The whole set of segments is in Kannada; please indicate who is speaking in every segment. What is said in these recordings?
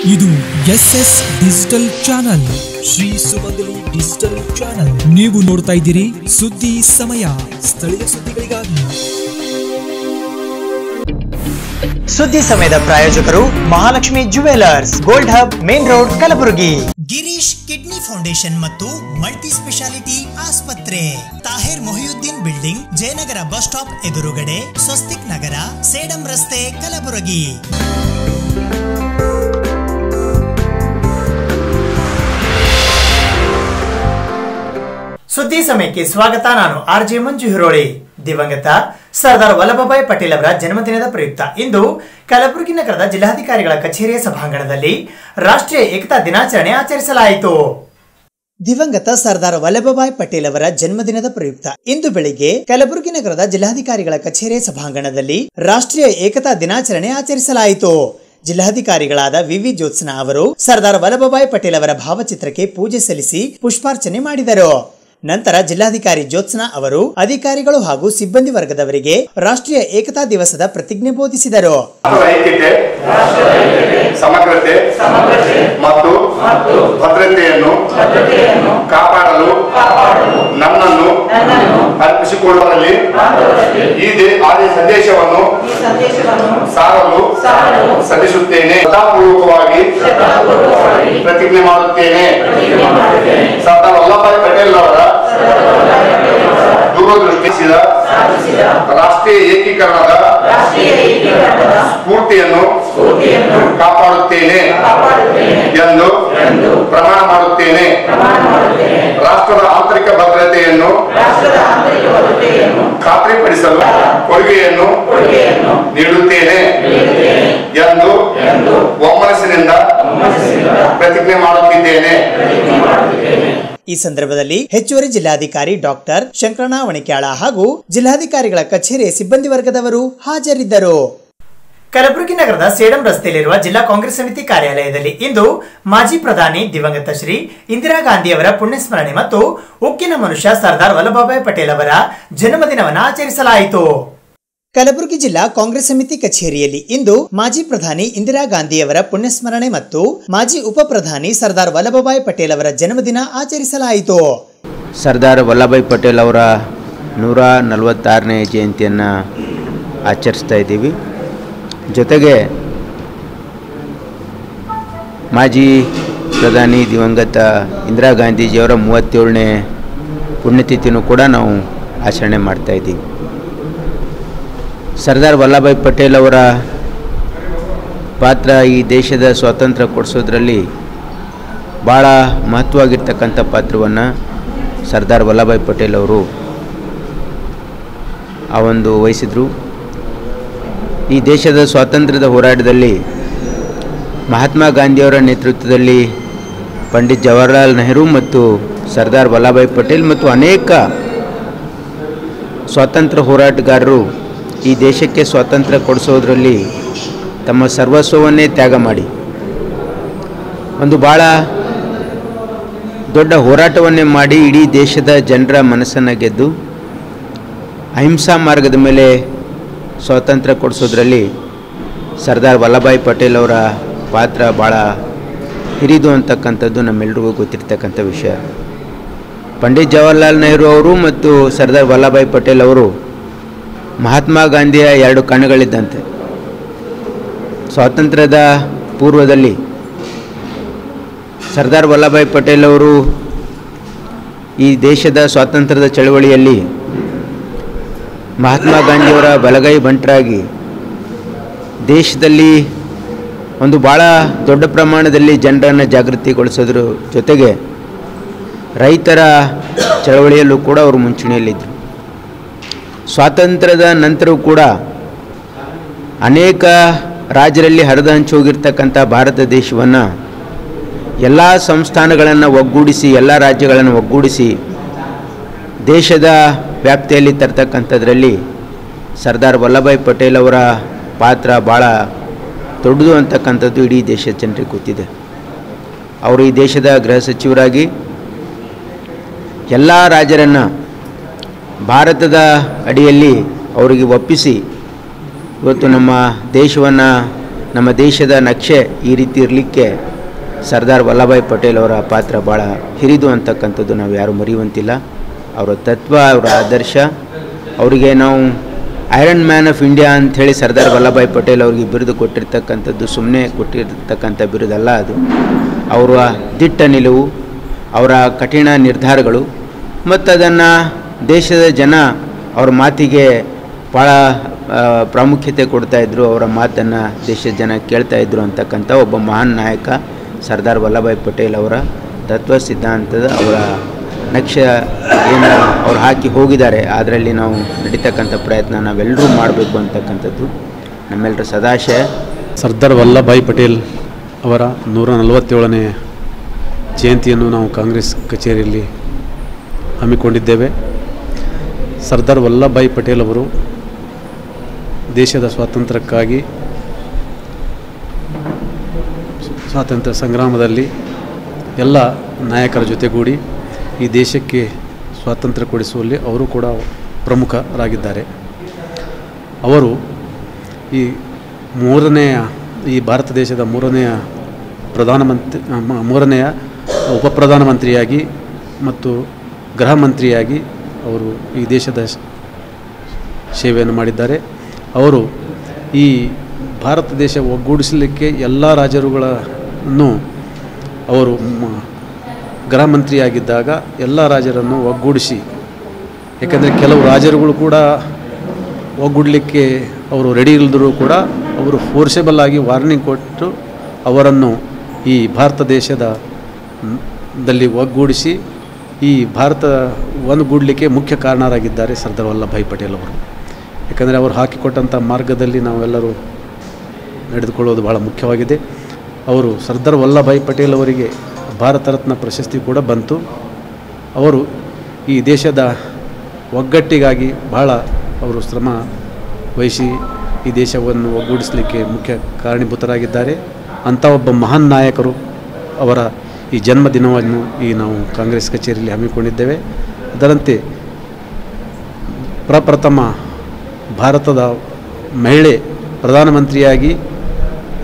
Speaker 1: ಇದು SS ಡಿಜಿಟಲ್ ಚಾನೆಲ್, ಶ್ರೀ ಸುಮಂಗಲಿ ಡಿಜಿಟಲ್ ಚಾನೆಲ್. ನೀವು ನೋಡ್ತಾ ಇದ್ದೀರಿ ಸುದ್ದಿ ಸಮಯ, ಸ್ಥಳೀಯ ಸುದ್ದಿಗಳಿಗಾಗಿ.
Speaker 2: ಸುದ್ದಿ ಸಮಯದ ಪ್ರಾಯೋಜಕರು Mahalakshmi jewellers, gold hub, main road, Kalaburagi. Girish kidney foundation ಮತ್ತು ಮಲ್ಟಿ ಸ್ಪೆಷಾಲಿಟಿ ಆಸ್ಪತ್ರೆ, Tahir Mohiuddin building, Jayanagar bus stop ಎದುರುಗಡೆ, ಸ್ವಸ್ತಿಕ್ ನಗರ, ಸೇಡಂ ರಸ್ತೆ, ಕಲಬುರಗಿ. ಸುದ್ದಿ ಸಮಯಕ್ಕೆ ಸ್ವಾಗತ. ನಾನು RJ ಮಂಜು ಹಿರೋಳಿ. ದಿವಂಗತ ಸರ್ದಾರ್ ವಲ್ಲಭಭಾಯಿ ಪಟೇಲ್ ಅವರ ಜನ್ಮದಿನದ ಪ್ರಯುಕ್ತ ಇಂದು ಕಲಬುರಗಿ ನಗರದ ಜಿಲ್ಲಾಧಿಕಾರಿಗಳ ಕಚೇರಿಯ ಸಭಾಂಗಣದಲ್ಲಿ ರಾಷ್ಟ್ರೀಯ ಏಕತಾ ದಿನಾಚರಣೆ ಆಚರಿಸಲಾಯಿತು. ದಿವಂಗತ ಸರ್ದಾರ್ ವಲ್ಲಭಭಾಯಿ ಪಟೇಲ್ ಅವರ ಜನ್ಮದಿನದ ಪ್ರಯುಕ್ತ ಇಂದು ಬೆಳಿಗ್ಗೆ ಕಲಬುರಗಿ ನಗರದ ಜಿಲ್ಲಾಧಿಕಾರಿಗಳ ಕಚೇರಿಯ ಸಭಾಂಗಣದಲ್ಲಿ ರಾಷ್ಟ್ರೀಯ ಏಕತಾ ದಿನಾಚರಣೆ ಆಚರಿಸಲಾಯಿತು. ಜಿಲ್ಲಾಧಿಕಾರಿಗಳಾದ ವಿವಿ ಜ್ಯೋತ್ಸ್ನಾ ಅವರು ಸರ್ದಾರ್ ವಲ್ಲಭಭಾಯಿ ಪಟೇಲ್ ಅವರ ಭಾವಚಿತ್ರಕ್ಕೆ ಪೂಜೆ ಸಲ್ಲಿಸಿ ಪುಷ್ಪಾರ್ಚನೆ ಮಾಡಿದರು. ನಂತರ ಜಿಲ್ಲಾಧಿಕಾರಿ ಜ್ಯೋತ್ಸ್ನಾ ಅವರು ಅಧಿಕಾರಿಗಳು ಹಾಗೂ ಸಿಬ್ಬಂದಿ ವರ್ಗದವರಿಗೆ ರಾಷ್ಟ್ರೀಯ ಏಕತಾ ದಿವಸದ ಪ್ರತಿಜ್ಞೆ ಬೋಧಿಸಿದರು.
Speaker 3: ಸಮಗ್ರತೆ ಮತ್ತು ಭದ್ರತೆಯನ್ನು ಕಾಪಾಡಲು ನನ್ನನ್ನು ಅರ್ಪಿಸಿಕೊಳ್ಳುವಲ್ಲಿ ಈ ಸಂದೇಶವನ್ನು ಸಾರಲು ಸಲ್ಲಿಸುತ್ತೇನೆ. ಸದಾಪೂರ್ವಕವಾಗಿ ಪ್ರತಿಜ್ಞೆ ಮಾಡುತ್ತೇನೆ. ಸರ್ದಾರ್ ವಲ್ಲಭಭಾಯಿ ಪಟೇಲ್ ಅವರ ದೂರದೃಷ್ಟಿಸಿದ ರಾಷ್ಟ್ರೀಯ ಏಕೀಕರಣದ ಸ್ಫೂರ್ತಿಯನ್ನು ಕಾಪಾಡುತ್ತೇನೆ ಎಂದು ಪ್ರಮಾಣ ಮಾಡುತ್ತೇನೆ. ರಾಷ್ಟ್ರದ ಆಂತರಿಕ ಭದ್ರತೆಯನ್ನು ಖಾತ್ರಿಪಡಿಸಲು ಕೊಡುಗೆಯನ್ನು ನೀಡುತ್ತೇನೆ ಎಂದು ಒಮ್ಮನಸ್ಸಿನಿಂದ ಪ್ರತಿಜ್ಞೆ ಮಾಡುತ್ತಿದ್ದೇನೆ.
Speaker 2: ಈ ಸಂದರ್ಭದಲ್ಲಿ ಹೆಚ್ಚುವರಿ ಜಿಲ್ಲಾಧಿಕಾರಿ ಡಾಕ್ಟರ್ ಶಂಕರಣ್ಣ ವಣಿಕ್ಯಾಳ ಹಾಗೂ ಜಿಲ್ಲಾಧಿಕಾರಿಗಳ ಕಚೇರಿ ಸಿಬ್ಬಂದಿ ವರ್ಗದವರು ಹಾಜರಿದ್ದರು. ಕಲಬುರಗಿ ನಗರದ ಸೇಡಂ ರಸ್ತೆಯಲ್ಲಿರುವ ಜಿಲ್ಲಾ ಕಾಂಗ್ರೆಸ್ ಸಮಿತಿ ಕಾರ್ಯಾಲಯದಲ್ಲಿ ಇಂದು ಮಾಜಿ ಪ್ರಧಾನಿ ದಿವಂಗತ ಶ್ರೀ ಇಂದಿರಾ ಗಾಂಧಿ ಅವರ ಪುಣ್ಯಸ್ಮರಣೆ ಮತ್ತು ಉಕ್ಕಿನ ಮನುಷ್ಯ ಸರ್ದಾರ್ ವಲ್ಲಭಭಾಯಿ ಪಟೇಲ್ ಅವರ ಜನ್ಮದಿನವನ್ನು ಆಚರಿಸಲಾಯಿತು. ಕಲಬುರಗಿ ಜಿಲ್ಲಾ ಕಾಂಗ್ರೆಸ್ ಸಮಿತಿ ಕಚೇರಿಯಲ್ಲಿ ಇಂದು ಮಾಜಿ ಪ್ರಧಾನಿ ಇಂದಿರಾ ಗಾಂಧಿ ಅವರ ಪುಣ್ಯಸ್ಮರಣೆ ಮತ್ತು ಮಾಜಿ ಉಪ ಪ್ರಧಾನಿ ಸರ್ದಾರ್ ವಲ್ಲಭಭಾಯಿ ಪಟೇಲ್ ಅವರ ಜನ್ಮದಿನ ಆಚರಿಸಲಾಯಿತು.
Speaker 4: ಸರ್ದಾರ್ ವಲ್ಲಭಭಾಯಿ ಪಟೇಲ್ ಅವರ 146ನೇ ಜಯಂತಿಯನ್ನು ಆಚರಿಸ್ತಾ ಇದ್ದೀವಿ. ಜೊತೆಗೆ ಮಾಜಿ ಪ್ರಧಾನಿ ದಿವಂಗತ ಇಂದಿರಾ ಗಾಂಧೀಜಿಯವರ 37ನೇ ಪುಣ್ಯತಿಥಿನೂ ಕೂಡ ನಾವು ಆಚರಣೆ ಮಾಡ್ತಾ ಇದ್ದೀವಿ. ಸರ್ದಾರ್ ವಲ್ಲಭಭಾಯಿ ಪಟೇಲ್ ಅವರ ಪಾತ್ರ ಈ ದೇಶದ ಸ್ವಾತಂತ್ರ್ಯ ಕೊಡಿಸೋದ್ರಲ್ಲಿ ಭಾಳ ಮಹತ್ವವಾಗಿರ್ತಕ್ಕಂಥ ಪಾತ್ರವನ್ನು ಸರ್ದಾರ್ ವಲ್ಲಭಭಾಯಿ ಪಟೇಲ್ ಅವರು ವಹಿಸಿದರು. ಈ ದೇಶದ ಸ್ವಾತಂತ್ರ್ಯದ ಹೋರಾಟದಲ್ಲಿ ಮಹಾತ್ಮ ಗಾಂಧಿಯವರ ನೇತೃತ್ವದಲ್ಲಿ ಪಂಡಿತ್ ಜವಾಹರ್ಲಾಲ್ ನೆಹರು ಮತ್ತು ಸರ್ದಾರ್ ವಲ್ಲಭಭಾಯಿ ಪಟೇಲ್ ಮತ್ತು ಅನೇಕ ಸ್ವಾತಂತ್ರ್ಯ ಹೋರಾಟಗಾರರು ಈ ದೇಶಕ್ಕೆ ಸ್ವಾತಂತ್ರ್ಯ ಕೊಡಿಸೋದ್ರಲ್ಲಿ ತಮ್ಮ ಸರ್ವಸ್ವವನ್ನೇ ತ್ಯಾಗ ಮಾಡಿ ಒಂದು ಭಾಳ ದೊಡ್ಡ ಹೋರಾಟವನ್ನೇ ಮಾಡಿ ಇಡೀ ದೇಶದ ಜನರ ಮನಸ್ಸನ್ನು ಗೆದ್ದು ಅಹಿಂಸಾ ಮಾರ್ಗದ ಮೇಲೆ ಸ್ವಾತಂತ್ರ್ಯ ಕೊಡಿಸೋದ್ರಲ್ಲಿ ಸರ್ದಾರ್ ವಲ್ಲಭಭಾಯಿ ಪಟೇಲ್ ಅವರ ಪಾತ್ರ ಭಾಳ ಹಿರಿದು ಅಂತಕ್ಕಂಥದ್ದು ನಮ್ಮೆಲ್ರಿಗೂ ಗೊತ್ತಿರ್ತಕ್ಕಂಥ ವಿಷಯ. ಪಂಡಿತ್ ಜವಾಹರ್ಲಾಲ್ ನೆಹರು ಅವರು ಮತ್ತು ಸರ್ದಾರ್ ವಲ್ಲಭಭಾಯಿ ಪಟೇಲ್ ಅವರು ಮಹಾತ್ಮ ಗಾಂಧಿಯ 2 ಕಣ್ಣುಗಳಿದ್ದಂತೆ. ಸ್ವಾತಂತ್ರ್ಯದ ಪೂರ್ವದಲ್ಲಿ ಸರ್ದಾರ್ ವಲ್ಲಭಭಾಯಿ ಪಟೇಲ್ ಅವರು ಈ ದೇಶದ ಸ್ವಾತಂತ್ರ್ಯದ ಚಳವಳಿಯಲ್ಲಿ ಮಹಾತ್ಮ ಗಾಂಧಿಯವರ ಬಲಗೈ ಬಂಟರಾಗಿ ದೇಶದಲ್ಲಿ ಒಂದು ಭಾಳ ದೊಡ್ಡ ಪ್ರಮಾಣದಲ್ಲಿ ಜನರನ್ನು ಜಾಗೃತಿಗೊಳಿಸೋದ್ರ ಜೊತೆಗೆ ರೈತರ ಚಳವಳಿಯಲ್ಲೂ ಕೂಡ ಅವರು ಮುಂಚೂಣಿಯಲ್ಲಿದ್ದರು. ಸ್ವಾತಂತ್ರ್ಯದ ನಂತರವೂ ಕೂಡ ಅನೇಕ ರಾಜ್ಯರಲ್ಲಿ ಹರಿದು ಹಂಚಿ ಹೋಗಿರ್ತಕ್ಕಂಥ ಭಾರತ ದೇಶವನ್ನು ಎಲ್ಲ ಸಂಸ್ಥಾನಗಳನ್ನು ಒಗ್ಗೂಡಿಸಿ ಎಲ್ಲ ರಾಜ್ಯಗಳನ್ನು ಒಗ್ಗೂಡಿಸಿ ದೇಶದ ವ್ಯಾಪ್ತಿಯಲ್ಲಿ ತರ್ತಕ್ಕಂಥದ್ರಲ್ಲಿ ಸರ್ದಾರ್ ವಲ್ಲಭಭಾಯಿ ಪಟೇಲ್ ಅವರ ಪಾತ್ರ ಭಾಳ ದೊಡ್ಡದು ಅಂತಕ್ಕಂಥದ್ದು ಇಡೀ ದೇಶದ ಜನರಿಗೆ ಗೊತ್ತಿದೆ. ಅವರು ಈ ದೇಶದ ಗೃಹ ಸಚಿವರಾಗಿ ಎಲ್ಲ ರಾಜ್ಯರನ್ನು ಭಾರತದ ಅಡಿಯಲ್ಲಿ ಅವರಿಗೆ ಒಪ್ಪಿಸಿ ಇವತ್ತು ನಮ್ಮ ದೇಶವನ್ನು ನಮ್ಮ ದೇಶದ ನಕ್ಷೆ ಈ ರೀತಿ ಇರಲಿಕ್ಕೆ ಸರ್ದಾರ್ ವಲ್ಲಭಾಯ್ ಪಟೇಲ್ ಅವರ ಪಾತ್ರ ಭಾಳ ಹಿರಿದು ಅಂತಕ್ಕಂಥದ್ದು ನಾವು ಯಾರೂ ಮರೆಯುವಂತಿಲ್ಲ. ಅವರ ತತ್ವ, ಅವರ ಆದರ್ಶ, ಅವರಿಗೆ ನಾವು ಐರನ್ ಮ್ಯಾನ್ ಆಫ್ ಇಂಡಿಯಾ ಅಂಥೇಳಿ ಸರ್ದಾರ್ ವಲ್ಲಭಾಯ್ ಪಟೇಲ್ ಅವರಿಗೆ ಬಿರುದು ಕೊಟ್ಟಿರ್ತಕ್ಕಂಥದ್ದು ಸುಮ್ಮನೆ ಕೊಟ್ಟಿರ್ತಕ್ಕಂಥ ಬಿರುದಲ್ಲ. ಅದು ಅವರ ದಿಟ್ಟ ನಿಲುವು, ಅವರ ಕಠಿಣ ನಿರ್ಧಾರಗಳು ಮತ್ತು ಅದನ್ನು ದೇಶದ ಜನ ಅವ್ರ ಮಾತಿಗೆ ಭಾಳ ಪ್ರಾಮುಖ್ಯತೆ ಕೊಡ್ತಾಯಿದ್ರು. ಅವರ ಮಾತನ್ನು ದೇಶದ ಜನ ಕೇಳ್ತಾಯಿದ್ರು ಅಂತಕ್ಕಂಥ ಒಬ್ಬ ಮಹಾನ್ ನಾಯಕ ಸರ್ದಾರ್ ವಲ್ಲಭಾಯ್ ಪಟೇಲ್ ಅವರ ತತ್ವ ಸಿದ್ಧಾಂತದ ಅವರ ನಕ್ಷೆ ಏನು ಅವ್ರು ಹಾಕಿ ಹೋಗಿದ್ದಾರೆ, ಅದರಲ್ಲಿ ನಾವು ನಡೀತಕ್ಕಂಥ ಪ್ರಯತ್ನ ನಾವೆಲ್ಲರೂ ಮಾಡಬೇಕು ಅಂತಕ್ಕಂಥದ್ದು ನಮ್ಮೆಲ್ಲರ ಸದಾಶಯ.
Speaker 5: ಸರ್ದಾರ್ ವಲ್ಲಭಾಯ್ ಪಟೇಲ್ ಅವರ 147ನೇ ಜಯಂತಿಯನ್ನು ನಾವು ಕಾಂಗ್ರೆಸ್ ಕಚೇರಿಯಲ್ಲಿ ಹಮ್ಮಿಕೊಂಡಿದ್ದೇವೆ. ಸರ್ದಾರ್ ವಲ್ಲಭಾಯ್ ಪಟೇಲ್ ಅವರು ದೇಶದ ಸ್ವಾತಂತ್ರ್ಯಕ್ಕಾಗಿ ಸ್ವಾತಂತ್ರ್ಯ ಸಂಗ್ರಾಮದಲ್ಲಿ ಎಲ್ಲ ನಾಯಕರ ಜೊತೆಗೂಡಿ ಈ ದೇಶಕ್ಕೆ ಸ್ವಾತಂತ್ರ್ಯ ಕೊಡಿಸುವಲ್ಲಿ ಅವರು ಕೂಡ ಪ್ರಮುಖರಾಗಿದ್ದಾರೆ. ಅವರು ಈ ಭಾರತ ದೇಶದ ಮೂರನೆಯ ಉಪ ಪ್ರಧಾನಮಂತ್ರಿಯಾಗಿ ಮತ್ತು ಗೃಹ ಮಂತ್ರಿಯಾಗಿ ಅವರು ಈ ದೇಶದ ಸೇವೆಯನ್ನು ಮಾಡಿದ್ದಾರೆ. ಅವರು ಈ ಭಾರತ ದೇಶ ಒಗ್ಗೂಡಿಸಲಿಕ್ಕೆ ಎಲ್ಲ ರಾಜರುಗಳನ್ನು ಅವರು ಗೃಹ ಮಂತ್ರಿಯಾಗಿದ್ದಾಗ ಎಲ್ಲ ರಾಜರನ್ನು ಒಗ್ಗೂಡಿಸಿ, ಏಕೆಂದರೆ ಕೆಲವು ರಾಜರುಗಳು ಕೂಡ ಒಗ್ಗೂಡಲಿಕ್ಕೆ ಅವರು ರೆಡಿ ಇಲ್ಲದರೂ ಕೂಡ ಅವರು ಫೋರ್ಸೇಬಲ್ ಆಗಿ ವಾರ್ನಿಂಗ್ ಕೊಟ್ಟು ಅವರನ್ನು ಈ ಭಾರತ ದೇಶದಲ್ಲಿ ಒಗ್ಗೂಡಿಸಿ ಈ ಭಾರತ ಒಂದುಗೂಡಲಿಕ್ಕೆ ಮುಖ್ಯ ಕಾರಣರಾಗಿದ್ದಾರೆ ಸರ್ದಾರ್ ವಲ್ಲಭಾಯ್ ಪಟೇಲ್ ಅವರು. ಯಾಕಂದರೆ ಅವರು ಹಾಕಿಕೊಟ್ಟಂಥ ಮಾರ್ಗದಲ್ಲಿ ನಾವೆಲ್ಲರೂ ನಡೆದುಕೊಳ್ಳೋದು ಭಾಳ ಮುಖ್ಯವಾಗಿದೆ. ಅವರು ಸರ್ದಾರ್ ವಲ್ಲಭಾಯ್ ಪಟೇಲ್ ಅವರಿಗೆ ಭಾರತ ರತ್ನ ಪ್ರಶಸ್ತಿ ಕೂಡ ಬಂತು. ಅವರು ಈ ದೇಶದ ಒಗ್ಗಟ್ಟಿಗಾಗಿ ಬಹಳ ಅವರು ಶ್ರಮ ವಹಿಸಿ ಈ ದೇಶವನ್ನು ಒಗ್ಗೂಡಿಸಲಿಕ್ಕೆ ಮುಖ್ಯ ಕಾರಣೀಭೂತರಾಗಿದ್ದಾರೆ. ಅಂಥ ಒಬ್ಬ ಮಹಾನ್ ನಾಯಕರು ಅವರ ಈ ಜನ್ಮದಿನವನ್ನು ನಾವು ಕಾಂಗ್ರೆಸ್ ಕಚೇರಿಯಲ್ಲಿ ಹಮ್ಮಿಕೊಂಡಿದ್ದೇವೆ. ಅದರಂತೆ ಪ್ರಪ್ರಥಮ ಭಾರತದ ಮಹಿಳೆ ಪ್ರಧಾನಮಂತ್ರಿಯಾಗಿ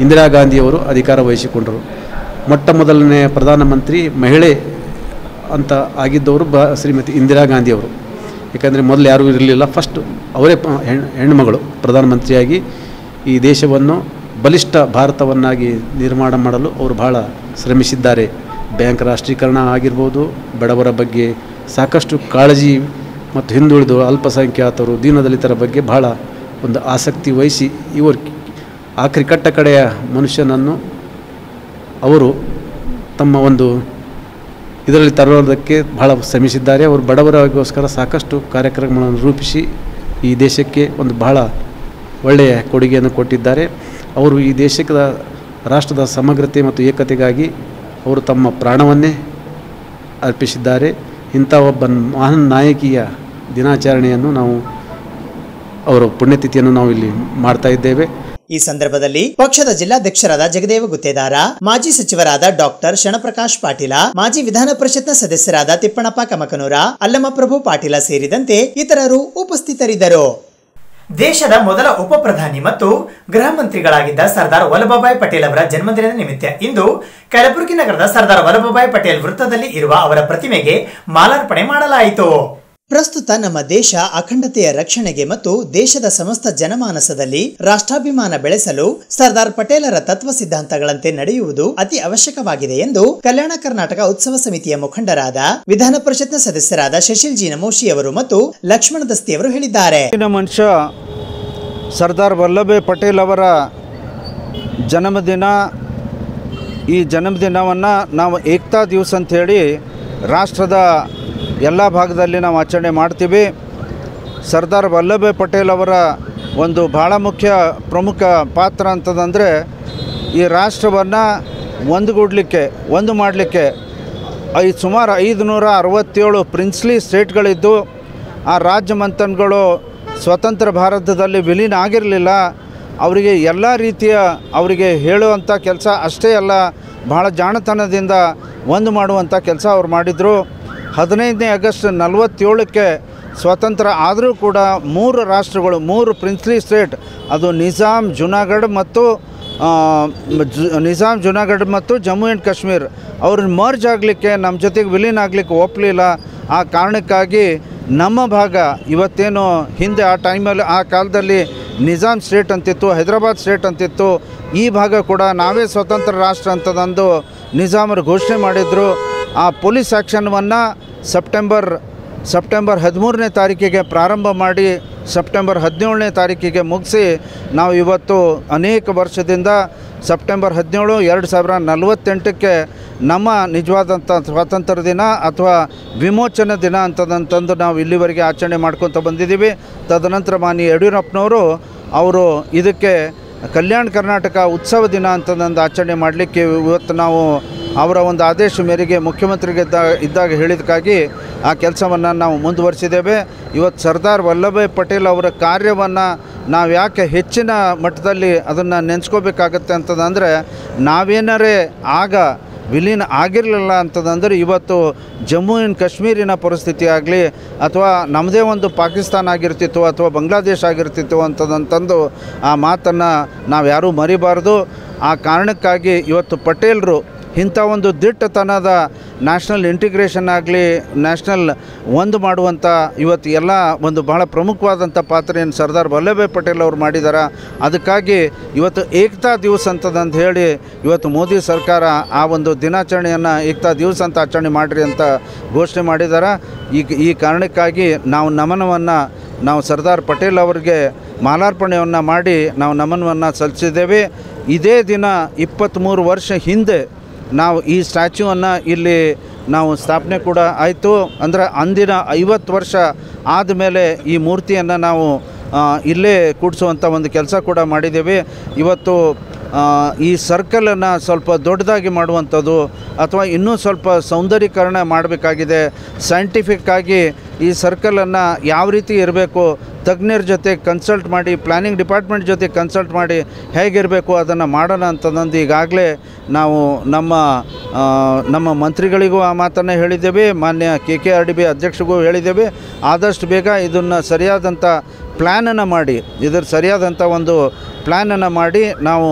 Speaker 5: ಇಂದಿರಾ ಗಾಂಧಿಯವರು ಅಧಿಕಾರ ವಹಿಸಿಕೊಂಡರು. ಮೊಟ್ಟ ಮೊದಲನೆಯ ಪ್ರಧಾನಮಂತ್ರಿ ಮಹಿಳೆ ಅಂತ ಆಗಿದ್ದವರು ಶ್ರೀಮತಿ ಇಂದಿರಾ ಗಾಂಧಿಯವರು. ಏಕೆಂದರೆ ಮೊದಲು ಯಾರೂ ಇರಲಿಲ್ಲ, ಫಸ್ಟ್ ಅವರೇ ಹೆಣ್ಣುಮಗಳು ಪ್ರಧಾನಮಂತ್ರಿಯಾಗಿ ಈ ದೇಶವನ್ನು ಬಲಿಷ್ಠ ಭಾರತವನ್ನಾಗಿ ನಿರ್ಮಾಣ ಮಾಡಲು ಅವರು ಬಹಳ ಶ್ರಮಿಸಿದ್ದಾರೆ. ಬ್ಯಾಂಕ್ ರಾಷ್ಟ್ರೀಕರಣ ಆಗಿರ್ಬೋದು, ಬಡವರ ಬಗ್ಗೆ ಸಾಕಷ್ಟು ಕಾಳಜಿ ಮತ್ತು ಹಿಂದುಳಿದು ಅಲ್ಪಸಂಖ್ಯಾತರು, ದೀನದಲಿತರ ಬಗ್ಗೆ ಬಹಳ ಒಂದು ಆಸಕ್ತಿ ವಹಿಸಿ ಇವರು ಆಖರಿ ಕಡೆಯ ಮನುಷ್ಯನನ್ನು ಅವರು ತಮ್ಮ ಒಂದು ಇದರಲ್ಲಿ ತರೋದಕ್ಕೆ ಬಹಳ ಶ್ರಮಿಸಿದ್ದಾರೆ. ಅವರು ಬಡವರಿಗೋಸ್ಕರ ಸಾಕಷ್ಟು ಕಾರ್ಯಕ್ರಮಗಳನ್ನು ರೂಪಿಸಿ ಈ ದೇಶಕ್ಕೆ ಒಂದು ಬಹಳ ಒಳ್ಳೆಯ ಕೊಡುಗೆಯನ್ನು ಕೊಟ್ಟಿದ್ದಾರೆ. ಅವರು ಈ ದೇಶದ ರಾಷ್ಟ್ರದ ಸಮಗ್ರತೆ ಮತ್ತು ಏಕತೆಗಾಗಿ ಅವರು ತಮ್ಮ ಪ್ರಾಣವನ್ನೇ ಅರ್ಪಿಸಿದ್ದಾರೆ. ಇಂಥ ಒಬ್ಬ ಮಹಾನ್ ನಾಯಕಿಯ ದಿನಾಚರಣೆಯನ್ನು ನಾವು ಅವರ ಪುಣ್ಯತಿಥಿಯನ್ನು ನಾವು ಇಲ್ಲಿ ಮಾಡ್ತಾ ಇದ್ದೇವೆ.
Speaker 2: ಈ ಸಂದರ್ಭದಲ್ಲಿ ಪಕ್ಷದ ಜಿಲ್ಲಾಧ್ಯಕ್ಷರಾದ ಜಗದೇವ ಗುತ್ತೇದಾರ, ಮಾಜಿ ಸಚಿವರಾದ ಡಾಕ್ಟರ್ ಶಣಪ್ರಕಾಶ್ ಪಾಟೀಲ, ಮಾಜಿ ವಿಧಾನ ಪರಿಷತ್ನ ಸದಸ್ಯರಾದ ತಿಪ್ಪಣಪ್ಪ ಕಮಕನೂರ, ಅಲ್ಲಮಪ್ರಭು ಪಾಟೀಲ ಸೇರಿದಂತೆ ಇತರರು ಉಪಸ್ಥಿತರಿದ್ದರು. ದೇಶದ ಮೊದಲ ಉಪ ಪ್ರಧಾನಿ ಮತ್ತು ಗೃಹ ಮಂತ್ರಿಗಳಾಗಿದ್ದ ಸರ್ದಾರ್ ವಲ್ಲಭಭಾಯ್ ಪಟೇಲ್ ಅವರ ಜನ್ಮದಿನದ ನಿಮಿತ್ತ ಇಂದು ಕಲಬುರಗಿ ನಗರದ ಸರ್ದಾರ್ ವಲ್ಲಭಭಾಯ್ ಪಟೇಲ್ ವೃತ್ತದಲ್ಲಿ ಇರುವ ಅವರ ಪ್ರತಿಮೆಗೆ ಮಾಲಾರ್ಪಣೆ ಮಾಡಲಾಯಿತು. ಪ್ರಸ್ತುತ ನಮ್ಮ ದೇಶ ಅಖಂಡತೆಯ ರಕ್ಷಣೆಗೆ ಮತ್ತು ದೇಶದ ಸಮಸ್ತ ಜನಮಾನಸದಲ್ಲಿ ರಾಷ್ಟ್ರಾಭಿಮಾನ ಬೆಳೆಸಲು ಸರ್ದಾರ್ ಪಟೇಲರ ತತ್ವ ಸಿದ್ಧಾಂತಗಳಂತೆ ನಡೆಯುವುದು ಅತಿ ಅವಶ್ಯಕವಾಗಿದೆ ಎಂದು ಕಲ್ಯಾಣ ಕರ್ನಾಟಕ ಉತ್ಸವ ಸಮಿತಿಯ ಮುಖಂಡರಾದ ವಿಧಾನ ಪರಿಷತ್ನ ಸದಸ್ಯರಾದ ಶಶಿಲ್ ಜಿ ನಮೋಶಿ ಅವರು ಮತ್ತು ಲಕ್ಷ್ಮಣ ದಸ್ತಿ ಅವರು ಹೇಳಿದ್ದಾರೆ.
Speaker 6: ಮನುಷ್ಯ ಸರ್ದಾರ್ ವಲ್ಲಭಾಯ್ ಪಟೇಲ್ ಅವರ ಜನ್ಮದಿನ. ಈ ಜನ್ಮದಿನವನ್ನು ನಾವು ಏಕತಾ ದಿವಸ ಅಂಥೇಳಿ ರಾಷ್ಟ್ರದ ಎಲ್ಲ ಭಾಗದಲ್ಲಿ ನಾವು ಆಚರಣೆ ಮಾಡ್ತೀವಿ. ಸರ್ದಾರ್ ವಲ್ಲಭಾಯ್ ಪಟೇಲ್ ಅವರ ಒಂದು ಭಾಳ ಪ್ರಮುಖ ಪಾತ್ರ ಅಂತದಂದರೆ ಈ ರಾಷ್ಟ್ರವನ್ನು ಒಂದುಗೂಡಲಿಕ್ಕೆ ಮಾಡಲಿಕ್ಕೆ ಸುಮಾರು 567 ಪ್ರಿನ್ಸ್ಲಿ ಸ್ಟೇಟ್ಗಳಿದ್ದು ಆ ರಾಜ್ಯ ಮಂಥನ್ಗಳು ಸ್ವತಂತ್ರ ಭಾರತದಲ್ಲಿ ವಿಲೀನ ಆಗಿರಲಿಲ್ಲ. ಅವರಿಗೆ ಎಲ್ಲ ರೀತಿಯ ಅವರಿಗೆ ಹೇಳುವಂಥ ಕೆಲಸ ಅಷ್ಟೇ ಅಲ್ಲ, ಭಾಳ ಜಾಣತನದಿಂದ ಒಂದು ಮಾಡುವಂಥ ಕೆಲಸ ಅವ್ರು ಮಾಡಿದರು. 15ನೇ ಆಗಸ್ಟ್ 47ಕ್ಕೆ ಸ್ವಾತಂತ್ರ್ಯ ಆದರೂ ಕೂಡ 3 ರಾಷ್ಟ್ರಗಳು, 3 ಪ್ರಿನ್ಸ್ಲಿ ಸ್ಟೇಟ್, ಅದು ನಿಜಾಮ್, ಜುನಾಗಢ್ ಮತ್ತು ನಿಜಾಮ್ ಜುನಾಗಢ್ ಮತ್ತು ಜಮ್ಮು ಆ್ಯಂಡ್ ಕಾಶ್ಮೀರ್ ಅವ್ರನ್ನ ಮರ್ಜ್ ಆಗಲಿಕ್ಕೆ ನಮ್ಮ ಜೊತೆಗೆ ವಿಲೀನ ಆಗಲಿಕ್ಕೆ ಒಪ್ಪಲಿಲ್ಲ. ಆ ಕಾರಣಕ್ಕಾಗಿ ನಮ್ಮ ಭಾಗ ಇವತ್ತೇನು ಹಿಂದೆ ಆ ಟೈಮಲ್ಲಿ ಆ ಕಾಲದಲ್ಲಿ ನಿಜಾಮ್ ಸ್ಟೇಟ್ ಅಂತಿತ್ತು, ಹೈದರಾಬಾದ್ ಸ್ಟೇಟ್ ಅಂತಿತ್ತು. ಈ ಭಾಗ ಕೂಡ ನಾವೇ ಸ್ವತಂತ್ರ ರಾಷ್ಟ್ರ ಅಂತದಂದು ನಿಜಾಮರು ಘೋಷಣೆ ಮಾಡಿದರು. ಆ ಪೊಲೀಸ್ ಆ್ಯಕ್ಷನ್ವನ್ನು ಸೆಪ್ಟೆಂಬರ್ 13ನೇ ತಾರೀಕಿಗೆ ಪ್ರಾರಂಭ ಮಾಡಿ ಸೆಪ್ಟೆಂಬರ್ 17ನೇ ತಾರೀಕಿಗೆ ಮುಗಿಸಿ ನಾವು ಇವತ್ತು ಅನೇಕ ವರ್ಷದಿಂದ ಸೆಪ್ಟೆಂಬರ್ 17, 2048ಕ್ಕೆ ನಮ್ಮ ನಿಜವಾದಂಥ ಸ್ವಾತಂತ್ರ್ಯ ದಿನ ಅಥವಾ ವಿಮೋಚನಾ ದಿನ ಅಂತದಂತಂದು ನಾವು ಇಲ್ಲಿವರೆಗೆ ಆಚರಣೆ ಮಾಡ್ಕೊತ ಬಂದಿದ್ದೀವಿ. ತದನಂತರ ಮಾನ್ಯ ಯಡಿಯೂರಪ್ಪನವರು ಅವರು ಇದಕ್ಕೆ ಕಲ್ಯಾಣ ಕರ್ನಾಟಕ ಉತ್ಸವ ದಿನ ಅಂತಂದು ಆಚರಣೆ ಮಾಡಲಿಕ್ಕೆ ಇವತ್ತು ನಾವು ಅವರ ಒಂದು ಆದೇಶ ಮೇರೆಗೆ ಮುಖ್ಯಮಂತ್ರಿಗೆ ಇದ್ದಾಗ ಹೇಳಿದಕ್ಕಾಗಿ ಆ ಕೆಲಸವನ್ನು ನಾವು ಮುಂದುವರಿಸಿದ್ದೇವೆ. ಇವತ್ತು ಸರ್ದಾರ್ ವಲ್ಲಭಭಾಯ್ ಪಟೇಲ್ ಅವರ ಕಾರ್ಯವನ್ನು ನಾವು ಯಾಕೆ ಹೆಚ್ಚಿನ ಮಟ್ಟದಲ್ಲಿ ಅದನ್ನು ನೆನೆಸ್ಕೋಬೇಕಾಗತ್ತೆ ಅಂತಂದರೆ, ನಾವೇನಾರೇ ಆಗ ವಿಲೀನ ಆಗಿರಲಿಲ್ಲ ಅಂತಂದರೆ ಇವತ್ತು ಜಮ್ಮು ಆ್ಯಂಡ್ ಕಾಶ್ಮೀರಿನ ಪರಿಸ್ಥಿತಿ ಆಗಲಿ ಅಥವಾ ನಮ್ಮದೇ ಒಂದು ಪಾಕಿಸ್ತಾನ ಆಗಿರ್ತಿತ್ತು ಅಥವಾ ಬಾಂಗ್ಲಾದೇಶ ಆಗಿರ್ತಿತ್ತು ಅಂತಂದು ಆ ಮಾತನ್ನು ನಾವು ಯಾರೂ ಮರಿಬಾರ್ದು. ಆ ಕಾರಣಕ್ಕಾಗಿ ಇವತ್ತು ಪಟೇಲರು ಇಂಥ ಒಂದು ದಿಟ್ಟತನದ ನ್ಯಾಷನಲ್ ಇಂಟಿಗ್ರೇಷನ್ ಆಗಲಿ ನ್ಯಾಷನಲ್ ಒಂದು ಮಾಡುವಂಥ ಇವತ್ತು ಎಲ್ಲ ಒಂದು ಬಹಳ ಪ್ರಮುಖವಾದಂಥ ಪಾತ್ರ ಏನು ಸರ್ದಾರ್ ವಲ್ಲಭಭಾಯ್ ಪಟೇಲ್ ಅವರು ಮಾಡಿದ್ದಾರೆ. ಅದಕ್ಕಾಗಿ ಇವತ್ತು ಏಕತಾ ದಿವಸ ಅಂತದಂತ ಹೇಳಿ ಇವತ್ತು ಮೋದಿ ಸರ್ಕಾರ ಆ ಒಂದು ದಿನಾಚರಣೆಯನ್ನು ಏಕತಾ ದಿವಸ ಅಂತ ಆಚರಣೆ ಮಾಡಿರಿ ಅಂತ ಘೋಷಣೆ ಮಾಡಿದ್ದಾರೆ. ಈ ಕಾರಣಕ್ಕಾಗಿ ನಾವು ನಮನವನ್ನು ನಾವು ಸರ್ದಾರ್ ಪಟೇಲ್ ಅವರಿಗೆ ಮಾಲಾರ್ಪಣೆಯನ್ನು ಮಾಡಿ ನಾವು ನಮನವನ್ನು ಸಲ್ಲಿಸಿದ್ದೇವೆ. ಇದೇ ದಿನ 23 ವರ್ಷ ಹಿಂದೆ ನಾವು ಈ ಸ್ಟ್ಯಾಚ್ಯೂವನ್ನು ಇಲ್ಲಿ ನಾವು ಸ್ಥಾಪನೆ ಕೂಡ ಆಯಿತು. ಅಂದರೆ ಅಂದಿನ 50 ವರ್ಷ ಆದಮೇಲೆ ಈ ಮೂರ್ತಿಯನ್ನು ನಾವು ಇಲ್ಲೇ ಕೂಡಿಸುವಂಥ ಒಂದು ಕೆಲಸ ಕೂಡ ಮಾಡಿದ್ದೇವೆ. ಇವತ್ತು ಈ ಸರ್ಕಲನ್ನು ಸ್ವಲ್ಪ ದೊಡ್ಡದಾಗಿ ಮಾಡುವಂಥದ್ದು ಅಥವಾ ಇನ್ನೂ ಸ್ವಲ್ಪ ಸೌಂದರ್ಯೀಕರಣ ಮಾಡಬೇಕಾಗಿದೆ. ಸೈಂಟಿಫಿಕ್ಕಾಗಿ ಈ ಸರ್ಕಲನ್ನು ಯಾವ ರೀತಿ ಇರಬೇಕು, ತಜ್ಞರ ಜೊತೆ ಕನ್ಸಲ್ಟ್ ಮಾಡಿ, ಪ್ಲ್ಯಾನಿಂಗ್ ಡಿಪಾರ್ಟ್ಮೆಂಟ್ ಜೊತೆ ಕನ್ಸಲ್ಟ್ ಮಾಡಿ ಹೇಗಿರಬೇಕು ಅದನ್ನು ಮಾಡೋಣ ಅಂತಂದು ಈಗಾಗಲೇ ನಾವು ನಮ್ಮ ಮಂತ್ರಿಗಳಿಗೂ ಆ ಮಾತನ್ನು ಹೇಳಿದ್ದೇವೆ, ಮಾನ್ಯ KKRDB ಅಧ್ಯಕ್ಷರಿಗೂ ಹೇಳಿದ್ದೇವೆ. ಆದಷ್ಟು ಬೇಗ ಇದನ್ನು ಸರಿಯಾದಂಥ ಪ್ಲ್ಯಾನನ್ನು ಮಾಡಿ ಸರಿಯಾದಂಥ ಒಂದು ಪ್ಲ್ಯಾನನ್ನು ಮಾಡಿ ನಾವು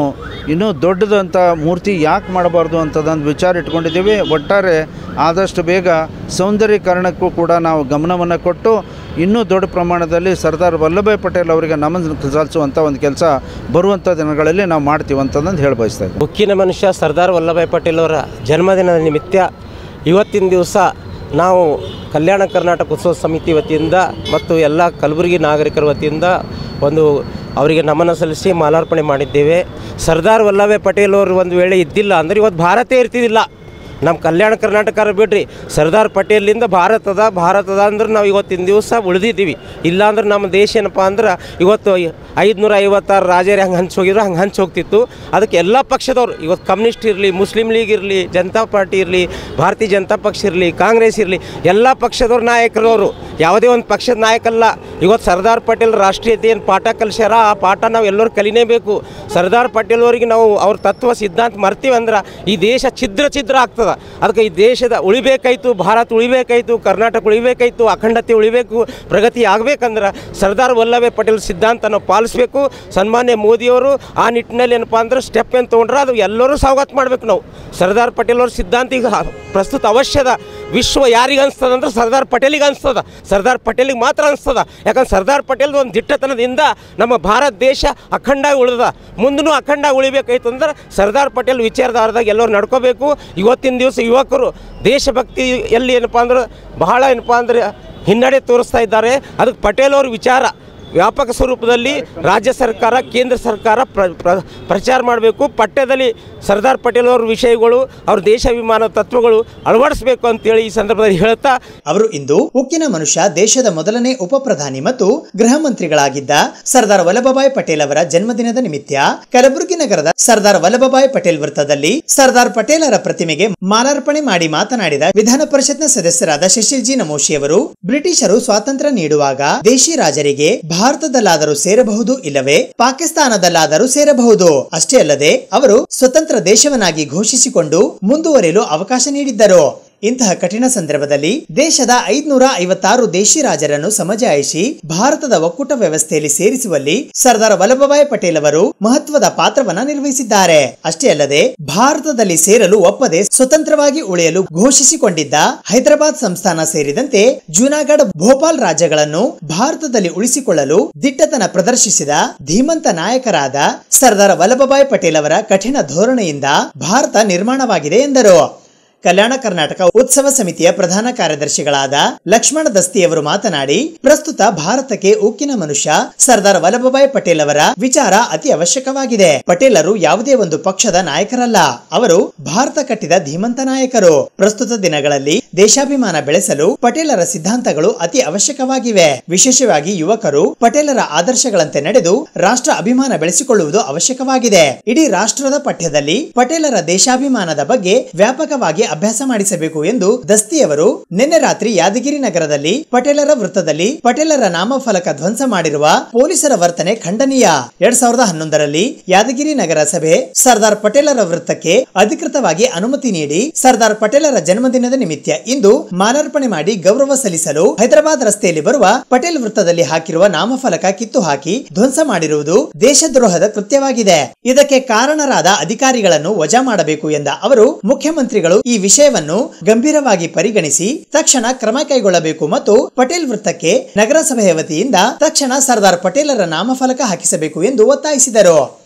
Speaker 6: ಇನ್ನೂ ದೊಡ್ಡದಂಥ ಮೂರ್ತಿ ಯಾಕೆ ಮಾಡಬಾರ್ದು ಅಂತದೊಂದು ವಿಚಾರ ಇಟ್ಕೊಂಡಿದ್ದೀವಿ. ಒಟ್ಟಾರೆ ಆದಷ್ಟು ಬೇಗ ಸೌಂದರ್ಯೀಕರಣಕ್ಕೂ ಕೂಡ ನಾವು ಗಮನವನ್ನು ಕೊಟ್ಟು ಇನ್ನೂ ದೊಡ್ಡ ಪ್ರಮಾಣದಲ್ಲಿ ಸರ್ದಾರ್ ವಲ್ಲಭಭಾಯ್ ಪಟೇಲ್ ಅವರಿಗೆ ನಮನ ಸಲ್ಲಿಸುವಂಥ ಒಂದು ಕೆಲಸ ಬರುವಂಥ ದಿನಗಳಲ್ಲಿ ನಾವು ಮಾಡ್ತೀವಿ ಅಂತಂದು ಹೇಳಿ ಬಯಸ್ತಾ ಇದ್ದೀವಿ.
Speaker 7: ಉಕ್ಕಿನ ಮನುಷ್ಯ ಸರ್ದಾರ್ ವಲ್ಲಭಭಾಯ್ ಪಟೇಲ್ ಅವರ ಜನ್ಮದಿನದ ನಿಮಿತ್ತ ಇವತ್ತಿನ ದಿವಸ ನಾವು ಕಲ್ಯಾಣ ಕರ್ನಾಟಕ ಉತ್ಸವ ಸಮಿತಿ ವತಿಯಿಂದ ಮತ್ತು ಎಲ್ಲ ಕಲಬುರಗಿ ನಾಗರಿಕರ ವತಿಯಿಂದ ಒಂದು ಅವರಿಗೆ ನಮನ ಸಲ್ಲಿಸಿ ಮಾಲಾರ್ಪಣೆ ಮಾಡಿದ್ದೇವೆ. ಸರ್ದಾರ್ ವಲ್ಲಭಭಾಯ್ ಪಟೇಲ್ ಅವರು ಒಂದು ವೇಳೆ ಇದ್ದಿಲ್ಲ ಅಂದರೆ ಇವತ್ತು ಭಾರತ ಇರ್ತಿದ್ದಿಲ್ಲ. ನಮ್ಮ ಕಲ್ಯಾಣ ಕರ್ನಾಟಕ ಬಿಡ್ರಿ, ಸರ್ದಾರ್ ಪಟೇಲಿಂದ ಭಾರತದ ಅಂದ್ರೆ ನಾವು ಇವತ್ತಿನ ದಿವಸ ಉಳಿದಿದ್ದೀವಿ. ಇಲ್ಲಾಂದ್ರೆ ನಮ್ಮ ದೇಶ ಏನಪ್ಪ ಅಂದ್ರೆ ಇವತ್ತು 556 ರಾಜರು ಹಂಗೆ ಹಂಚೋಗಿದ್ರು ಹಂಗೆ ಹೋಗ್ತಿತ್ತು. ಅದಕ್ಕೆ ಎಲ್ಲ ಪಕ್ಷದವರು ಇವತ್ತು ಕಮ್ಯುನಿಸ್ಟ್ ಇರಲಿ, ಮುಸ್ಲಿಂ ಲೀಗ್ ಇರಲಿ, ಜನತಾ ಪಾರ್ಟಿ ಇರಲಿ, ಭಾರತೀಯ ಜನತಾ ಪಕ್ಷ ಇರಲಿ, ಕಾಂಗ್ರೆಸ್ ಇರಲಿ, ಎಲ್ಲ ಪಕ್ಷದವ್ರ ನಾಯಕರು ಅವರು, ಯಾವುದೇ ಒಂದು ಪಕ್ಷದ ನಾಯಕಲ್ಲ. ಇವತ್ತು ಸರ್ದಾರ್ ಪಟೇಲ್ ರಾಷ್ಟ್ರೀಯತೆ ಏನು ಪಾಠ ಕಲಿಸ್ಯಾರ, ಆ ಪಾಠ ನಾವು ಎಲ್ಲರೂ ಕಲಿನೇಬೇಕು. ಸರ್ದಾರ್ ಪಟೇಲ್ ಅವರಿಗೆ ನಾವು ಅವ್ರ ತತ್ವ ಸಿದ್ಧಾಂತ ಮರ್ತೀವಿ ಅಂದ್ರೆ ಈ ದೇಶ ಛಿದ್ರ ಆಗ್ತದೆ. ಅದಕ್ಕೆ ಈ ದೇಶದ ಉಳಿಬೇಕಾಯ್ತು, ಭಾರತ ಉಳಿಬೇಕಾಯ್ತು, ಕರ್ನಾಟಕ ಉಳಿಬೇಕಾಯ್ತು, ಅಖಂಡತೆ ಉಳಿಬೇಕು, ಪ್ರಗತಿ ಆಗಬೇಕಂದ್ರೆ ಸರ್ದಾರ್ ವಲ್ಲಭಭಾಯ್ ಪಟೇಲ್ ಸಿದ್ಧಾಂತ ನಾವು ಪಾಲಿಸಬೇಕು. ಸನ್ಮಾನ್ಯ ಮೋದಿಯವರು ಆ ನಿಟ್ಟಿನಲ್ಲಿ ಏನಪ್ಪ ಅಂದ್ರೆ ಸ್ಟೆಪ್ ಏನು ತೊಗೊಂಡ್ರೆ ಅದು ಎಲ್ಲರೂ ಸ್ವಾಗತ ಮಾಡಬೇಕು. ನಾವು ಸರ್ದಾರ್ ಪಟೇಲ್ ಅವ್ರ ಸಿದ್ಧಾಂತ ಈಗ ಪ್ರಸ್ತುತ ಅವಶ್ಯದ. ವಿಶ್ವ ಯಾರಿಗೆ ಅನಿಸ್ತದೆ ಅಂದ್ರೆ ಸರ್ದಾರ್ ಪಟೇಲಿಗೆ ಅನಿಸ್ತದ, ಸರ್ದಾರ್ ಪಟೇಲಿಗೆ ಮಾತ್ರ ಅನಿಸ್ತದ. ಯಾಕಂದ್ರೆ ಸರ್ದಾರ್ ಪಟೇಲ್ ಒಂದು ದಿಟ್ಟತನದಿಂದ ನಮ್ಮ ಭಾರತ ದೇಶ ಅಖಂಡ ಉಳಿದ, ಮುಂದೂ ಅಖಂಡ ಉಳಿಬೇಕಾಯ್ತು ಅಂದ್ರೆ ಸರ್ದಾರ್ ಪಟೇಲ್ ವಿಚಾರಧಾರದಾಗ ಎಲ್ಲರೂ ನಡ್ಕೋಬೇಕು. ಇವತ್ತಿನ ದಿವಸ ಯುವಕರು ದೇಶಭಕ್ತಿಯಲ್ಲಿ ಏನಪ್ಪ ಅಂದ್ರೆ ಬಹಳ ಏನಪ್ಪ ಅಂದರೆ ಹಿನ್ನಡೆ ತೋರಿಸ್ತಾ ಇದ್ದಾರೆ. ಅದಕ್ಕೆ ಪಟೇಲ್ ಅವ್ರ ವಿಚಾರ ವ್ಯಾಪಕ ಸ್ವರೂಪದಲ್ಲಿ ರಾಜ್ಯ ಸರ್ಕಾರ, ಕೇಂದ್ರ ಸರ್ಕಾರ ಪ್ರಚಾರ ಮಾಡಬೇಕು. ಪಠ್ಯದಲ್ಲಿ ಸರ್ದಾರ್ ಪಟೇಲ್ ಅವರ ವಿಷಯಗಳು, ಅವ್ರ ದೇಶಾಭಿಮಾನ ತತ್ವಗಳು ಅಳವಡಿಸಬೇಕು ಅಂತೇಳಿ ಈ ಸಂದರ್ಭದಲ್ಲಿ ಹೇಳ್ತಾ
Speaker 2: ಅವರು ಇಂದು ಉಕ್ಕಿನ ಮನುಷ್ಯ ದೇಶದ ಮೊದಲನೇ ಉಪ ಪ್ರಧಾನಿ ಮತ್ತು ಗೃಹ ಮಂತ್ರಿಗಳಾಗಿದ್ದ ಸರ್ದಾರ್ ವಲ್ಲಭಭಾಯ್ ಪಟೇಲ್ ಅವರ ಜನ್ಮದಿನದ ನಿಮಿತ್ತ ಕಲಬುರಗಿ ನಗರದ ಸರ್ದಾರ್ ವಲ್ಲಭಭಾಯ್ ಪಟೇಲ್ ವೃತ್ತದಲ್ಲಿ ಸರ್ದಾರ್ ಪಟೇಲರ ಪ್ರತಿಮೆಗೆ ಮಾಲಾರ್ಪಣೆ ಮಾಡಿ ಮಾತನಾಡಿದ ವಿಧಾನ ಪರಿಷತ್ನ ಸದಸ್ಯರಾದ ಶಶಿಲ್ ನಮೋಶಿ ಅವರು, ಬ್ರಿಟಿಷರು ಸ್ವಾತಂತ್ರ್ಯ ನೀಡುವಾಗ ದೇಶಿ ರಾಜರಿಗೆ ಭಾರತದಲ್ಲಾದರೂ ಸೇರಬಹುದು, ಇಲ್ಲವೇ ಪಾಕಿಸ್ತಾನದಲ್ಲಾದರೂ ಸೇರಬಹುದು. ಅಷ್ಟೇ ಅಲ್ಲದೆ ಅವರು ಸ್ವತಂತ್ರ ದೇಶವನ್ನಾಗಿ ಘೋಷಿಸಿಕೊಂಡು ಮುಂದುವರಿಯಲು ಅವಕಾಶ ನೀಡಿದ್ದರು. ಇಂತಹ ಕಠಿಣ ಸಂದರ್ಭದಲ್ಲಿ ದೇಶದ 556 ದೇಶಿ ರಾಜರನ್ನು ಸಮಜಾಯಿಸಿ ಭಾರತದ ಒಕ್ಕೂಟ ವ್ಯವಸ್ಥೆಯಲ್ಲಿ ಸೇರಿಸುವಲ್ಲಿ ಸರ್ದಾರ್ ವಲ್ಲಭಭಾಯಿ ಪಟೇಲ್ ಅವರು ಮಹತ್ವದ ಪಾತ್ರವನ್ನ ನಿರ್ವಹಿಸಿದ್ದಾರೆ. ಅಷ್ಟೇ ಅಲ್ಲದೆ ಭಾರತದಲ್ಲಿ ಸೇರಲು ಒಪ್ಪದೆ ಸ್ವತಂತ್ರವಾಗಿ ಉಳಿಯಲು ಘೋಷಿಸಿಕೊಂಡಿದ್ದ ಹೈದರಾಬಾದ್ ಸಂಸ್ಥಾನ ಸೇರಿದಂತೆ ಜೂನಾಗಢ, ಭೋಪಾಲ್ ರಾಜ್ಯಗಳನ್ನು ಭಾರತದಲ್ಲಿ ಉಳಿಸಿಕೊಳ್ಳಲು ದಿಟ್ಟತನ ಪ್ರದರ್ಶಿಸಿದ ಧೀಮಂತ ನಾಯಕರಾದ ಸರ್ದಾರ್ ವಲ್ಲಭಭಾಯಿ ಪಟೇಲ್ ಅವರ ಕಠಿಣ ಧೋರಣೆಯಿಂದ ಭಾರತ ನಿರ್ಮಾಣವಾಗಿದೆ ಎಂದರು. ಕಲ್ಯಾಣ ಕರ್ನಾಟಕ ಉತ್ಸವ ಸಮಿತಿಯ ಪ್ರಧಾನ ಕಾರ್ಯದರ್ಶಿಗಳಾದ ಲಕ್ಷ್ಮಣ ದಸ್ತಿಯವರು ಮಾತನಾಡಿ, ಪ್ರಸ್ತುತ ಭಾರತಕ್ಕೆ ಉಕ್ಕಿನ ಮನುಷ್ಯ ಸರ್ದಾರ್ ವಲ್ಲಭಭಾಯಿ ಪಟೇಲ್ ಅವರ ವಿಚಾರ ಅತಿ ಅವಶ್ಯಕವಾಗಿದೆ. ಪಟೇಲರು ಯಾವುದೇ ಒಂದು ಪಕ್ಷದ ನಾಯಕರಲ್ಲ, ಅವರು ಭಾರತ ಕಟ್ಟಿದ ಧೀಮಂತ ನಾಯಕರು. ಪ್ರಸ್ತುತ ದಿನಗಳಲ್ಲಿ ದೇಶಾಭಿಮಾನ ಬೆಳೆಸಲು ಪಟೇಲರ ಸಿದ್ಧಾಂತಗಳು ಅತಿ ಅವಶ್ಯಕವಾಗಿವೆ. ವಿಶೇಷವಾಗಿ ಯುವಕರು ಪಟೇಲರ ಆದರ್ಶಗಳಂತೆ ನಡೆದು ರಾಷ್ಟ್ರ ಅಭಿಮಾನ ಬೆಳೆಸಿಕೊಳ್ಳುವುದು ಅವಶ್ಯಕವಾಗಿದೆ. ಇಡೀ ರಾಷ್ಟ್ರದ ಪಠ್ಯದಲ್ಲಿ ಪಟೇಲರ ದೇಶಾಭಿಮಾನದ ಬಗ್ಗೆ ವ್ಯಾಪಕವಾಗಿ ಅಭ್ಯಾಸ ಮಾಡಿಸಬೇಕು ಎಂದು ದಸ್ತಿಯವರು ನಿನ್ನೆ ರಾತ್ರಿ ಯಾದಗಿರಿ ನಗರದಲ್ಲಿ ಪಟೇಲರ ವೃತ್ತದಲ್ಲಿ ಪಟೇಲರ ನಾಮಫಲಕ ಧ್ವಂಸ ಮಾಡಿರುವ ಪೊಲೀಸರ ವರ್ತನೆ ಖಂಡನೀಯ. 2011ರಲ್ಲಿ ಯಾದಗಿರಿ ನಗರ ಸಭೆ ಸರ್ದಾರ್ ಪಟೇಲರ ವೃತ್ತಕ್ಕೆ ಅಧಿಕೃತವಾಗಿ ಅನುಮತಿ ನೀಡಿ ಸರ್ದಾರ್ ಪಟೇಲರ ಜನ್ಮದಿನದ ನಿಮಿತ್ತ ಇಂದು ಮಾಲಾರ್ಪಣೆ ಮಾಡಿ ಗೌರವ ಸಲ್ಲಿಸಲು ಹೈದರಾಬಾದ್ ರಸ್ತೆಯಲ್ಲಿ ಬರುವ ಪಟೇಲ್ ವೃತ್ತದಲ್ಲಿ ಹಾಕಿರುವ ನಾಮಫಲಕ ಕಿತ್ತು ಹಾಕಿ ಧ್ವಂಸ ಮಾಡಿರುವುದು ದೇಶದ್ರೋಹದ ಕೃತ್ಯವಾಗಿದೆ. ಇದಕ್ಕೆ ಕಾರಣರಾದ ಅಧಿಕಾರಿಗಳನ್ನು ವಜಾ ಮಾಡಬೇಕು ಎಂದ ಅವರು, ಮುಖ್ಯಮಂತ್ರಿಗಳು ಈ ವಿಷಯವನ್ನು ಗಂಭೀರವಾಗಿ ಪರಿಗಣಿಸಿ ತಕ್ಷಣ ಕ್ರಮ ಕೈಗೊಳ್ಳಬೇಕು ಮತ್ತು ಪಟೇಲ್ ವೃತ್ತಕ್ಕೆ ನಗರಸಭೆಯ ವತಿಯಿಂದ ತಕ್ಷಣ ಸರ್ದಾರ್ ಪಟೇಲರ ನಾಮಫಲಕ ಹಾಕಿಸಬೇಕು ಎಂದು ಒತ್ತಾಯಿಸಿದರು.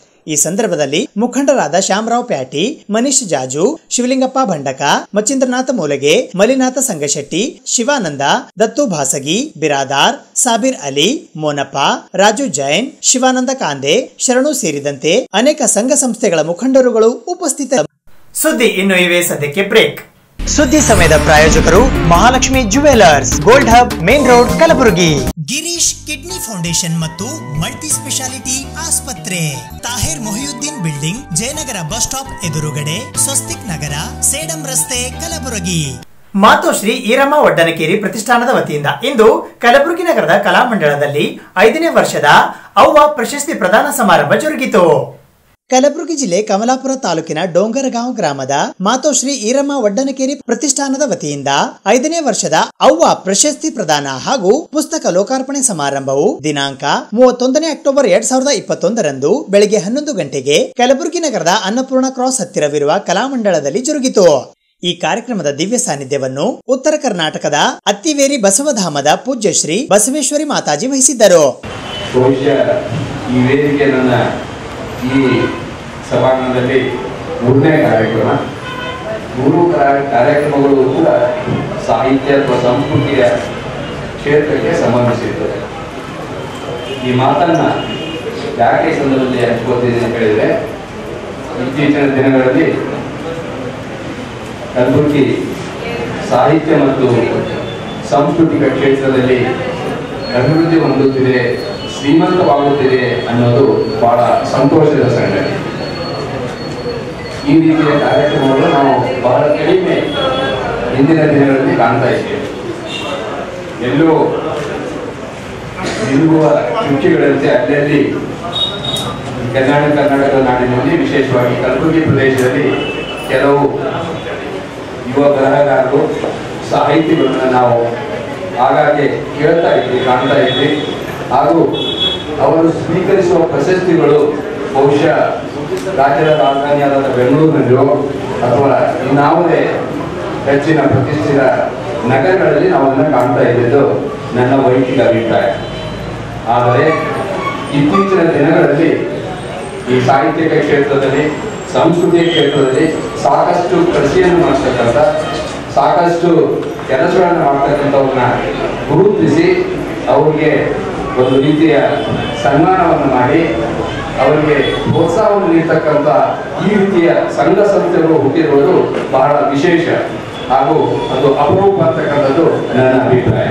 Speaker 2: ಈ ಸಂದರ್ಭದಲ್ಲಿ ಮುಖಂಡರಾದ ಶ್ಯಾಮರಾವ್ ಪ್ಯಾಟಿ, ಮನೀಶ್ ಜಾಜು, ಶಿವಲಿಂಗಪ್ಪ ಭಂಡಕ, ಮಚ್ಚೀಂದ್ರನಾಥ ಮೂಲಗೆ, ಮಲಿನಾಥ ಸಂಗಶೆಟ್ಟಿ, ಶಿವಾನಂದ, ದತ್ತು ಭಾಸಗಿ, ಬಿರಾದಾರ್, ಸಾಬಿರ್ ಅಲಿ, ಮೋನಪ್ಪ, ರಾಜು ಜೈನ್, ಶಿವಾನಂದ ಕಾಂದೆ, ಶರಣು ಸೇರಿದಂತೆ ಅನೇಕ ಸಂಘ ಸಂಸ್ಥೆಗಳ ಮುಖಂಡರುಗಳು ಉಪಸ್ಥಿತ. ಸುದ್ದಿ ಇನ್ನು ಇವೆ, ಸದ್ಯಕ್ಕೆ ಬ್ರೇಕ್. ಸುದ್ದಿ ಸಮಯದ ಪ್ರಾಯೋಜಕರು Mahalakshmi jewellers, gold hub, main road, Kalaburagi. Girish kidney foundation ಮತ್ತು ಮಲ್ಟಿ ಸ್ಪೆಷಾಲಿಟಿ ಆಸ್ಪತ್ರೆ, Tahir Mohiuddin building, Jayanagar bus stop ಎದುರುಗಡೆ, ಸ್ವಸ್ತಿಕ್ ನಗರ, ಸೇಡಂ ರಸ್ತೆ, ಕಲಬುರಗಿ. ಮಾತೋಶ್ರೀ ಈರಮ್ಮ ಒಡ್ಡನಕೇರಿ ಪ್ರತಿಷ್ಠಾನದ ವತಿಯಿಂದ ಇಂದು ಕಲಬುರಗಿ ನಗರದ ಕಲಾಮಂಡಲದಲ್ಲಿ 5ನೇ ವರ್ಷದ ಅವ್ವ ಪ್ರಶಸ್ತಿ ಪ್ರದಾನ ಸಮಾರಂಭ ಜರುಗಿತು. ಕಲಬುರಗಿ ಜಿಲ್ಲೆ ಕಮಲಾಪುರ ತಾಲೂಕಿನ ಡೋಂಗರಗಾಂವ್ ಗ್ರಾಮದ ಮಾತೋಶ್ರೀ ಈರಮ್ಮ ಒಡ್ಡನಕೇರಿ ಪ್ರತಿಷ್ಠಾನದ ವತಿಯಿಂದ 5ನೇ ವರ್ಷದ ಅವ್ವ ಪ್ರಶಸ್ತಿ ಪ್ರದಾನ ಹಾಗೂ ಪುಸ್ತಕ ಲೋಕಾರ್ಪಣೆ ಸಮಾರಂಭವು ದಿನಾಂಕ 31 ಅಕ್ಟೋಬರ್ 2021ರಂದು ಬೆಳಗ್ಗೆ 11 ಗಂಟೆಗೆ ಕಲಬುರಗಿ ನಗರದ ಅನ್ನಪೂರ್ಣ ಕ್ರಾಸ್ ಹತ್ತಿರವಿರುವ ಕಲಾಮಂಡಲದಲ್ಲಿ ಜರುಗಿತು. ಈ ಕಾರ್ಯಕ್ರಮದ ದಿವ್ಯ ಸಾನ್ನಿಧ್ಯವನ್ನು ಉತ್ತರ ಕರ್ನಾಟಕದ ಅತ್ತಿವೇರಿ ಬಸವಧಾಮದ ಪೂಜ್ಯ ಶ್ರೀ ಬಸವೇಶ್ವರಿ ಮಾತಾಜಿ ವಹಿಸಿದ್ದರು.
Speaker 8: ಈ ಸಭಾಂಗಣದಲ್ಲಿ 3ನೇ ಕಾರ್ಯಕ್ರಮ. 3 ಕಾರ್ಯಕ್ರಮಗಳು ಕೂಡ ಸಾಹಿತ್ಯ ಅಥವಾ ಸಂಸ್ಕೃತಿಯ ಕ್ಷೇತ್ರಕ್ಕೆ ಸಂಬಂಧಿಸಿರ್ತದೆ. ಈ ಮಾತನ್ನ ಯಾಕೆ ಸಂದರ್ಭದಲ್ಲಿ ಹಂಚ್ಕೋತೀನಿ ಅಂತ ಹೇಳಿದ್ರೆ, ಇತ್ತೀಚಿನ ದಿನಗಳಲ್ಲಿ ಕಲಬುರಗಿ ಸಾಹಿತ್ಯ ಮತ್ತು ಸಾಂಸ್ಕೃತಿಕ ಕ್ಷೇತ್ರದಲ್ಲಿ ಅಭಿವೃದ್ಧಿ ಹೊಂದುತ್ತಿದೆ, ಶ್ರೀಮಂತವಾಗುತ್ತಿದೆ ಅನ್ನೋದು ಬಹಳ ಸಂತೋಷದ ಸಂಗತಿ. ಈ ರೀತಿಯ ಕಾರ್ಯಕ್ರಮಗಳು ನಾವು ಬಹಳ ಕಡಿಮೆ ಹಿಂದಿನ ದಿನಗಳಲ್ಲಿ ಕಾಣ್ತಾ ಇದ್ದೇವೆ. ಎಲ್ಲೋ ನಿಲ್ಲುವ ಚುಕ್ಕಿಗಳಂತೆ ಅಲ್ಲಲ್ಲಿ ಕರ್ನಾಟಕ ನಾಡಿನಲ್ಲಿ, ವಿಶೇಷವಾಗಿ ಕಲಬುರಗಿ ಪ್ರದೇಶದಲ್ಲಿ ಕೆಲವು ಯುವ ಬರಹಗಾರರು, ಸಾಹಿತಿಗಳನ್ನ ನಾವು ಆಗಾಗ್ಗೆ ಕೇಳ್ತಾ ಇದ್ವಿ, ಕಾಣ್ತಾ ಇದ್ವಿ. ಹಾಗೂ ಅವರು ಸ್ವೀಕರಿಸುವ ಪ್ರಶಸ್ತಿಗಳು ಬಹುಶಃ ರಾಜ್ಯದ ರಾಜಧಾನಿಯಾದ ಬೆಂಗಳೂರಿನಲ್ಲಿಯೋ ಅಥವಾ ಇನ್ನಾವುದೇ ಹೆಚ್ಚಿನ ಪ್ರತಿಷ್ಠಿತ ನಗರಗಳಲ್ಲಿ ನಾವು ಅದನ್ನು ಕಾಣ್ತಾ ಇದ್ದಿದ್ದು ನನ್ನ ವೈಯಕ್ತಿಕ ಅಭಿಪ್ರಾಯ. ಆದರೆ ಇತ್ತೀಚಿನ ದಿನಗಳಲ್ಲಿ ಈ ಸಾಹಿತ್ಯಿಕ ಕ್ಷೇತ್ರದಲ್ಲಿ, ಸಂಸ್ಕೃತಿಯ ಕ್ಷೇತ್ರದಲ್ಲಿ ಸಾಕಷ್ಟು ಕೃಷಿಯನ್ನು ಮಾಡ್ತಕ್ಕಂಥ, ಸಾಕಷ್ಟು ಕೆಲಸಗಳನ್ನು ಮಾಡ್ತಕ್ಕಂಥವ್ರನ್ನ ಗುರುತಿಸಿ ಅವರಿಗೆ ಒಂದು ರೀತಿಯ ಸನ್ಮಾನವನ್ನು ಮಾಡಿ ಅವರಿಗೆ ಪ್ರೋತ್ಸಾಹವನ್ನು ನೀಡ್ತಕ್ಕಂಥ ಈ ರೀತಿಯ ಸಂಘ ಸಂಸ್ಥೆಗಳು ಹುಟ್ಟಿರುವುದು ಬಹಳ ವಿಶೇಷ ಹಾಗೂ ಅದು ಅಪರೂಪ ಅಂತಕ್ಕಂಥದ್ದು ನನ್ನ ಅಭಿಪ್ರಾಯ.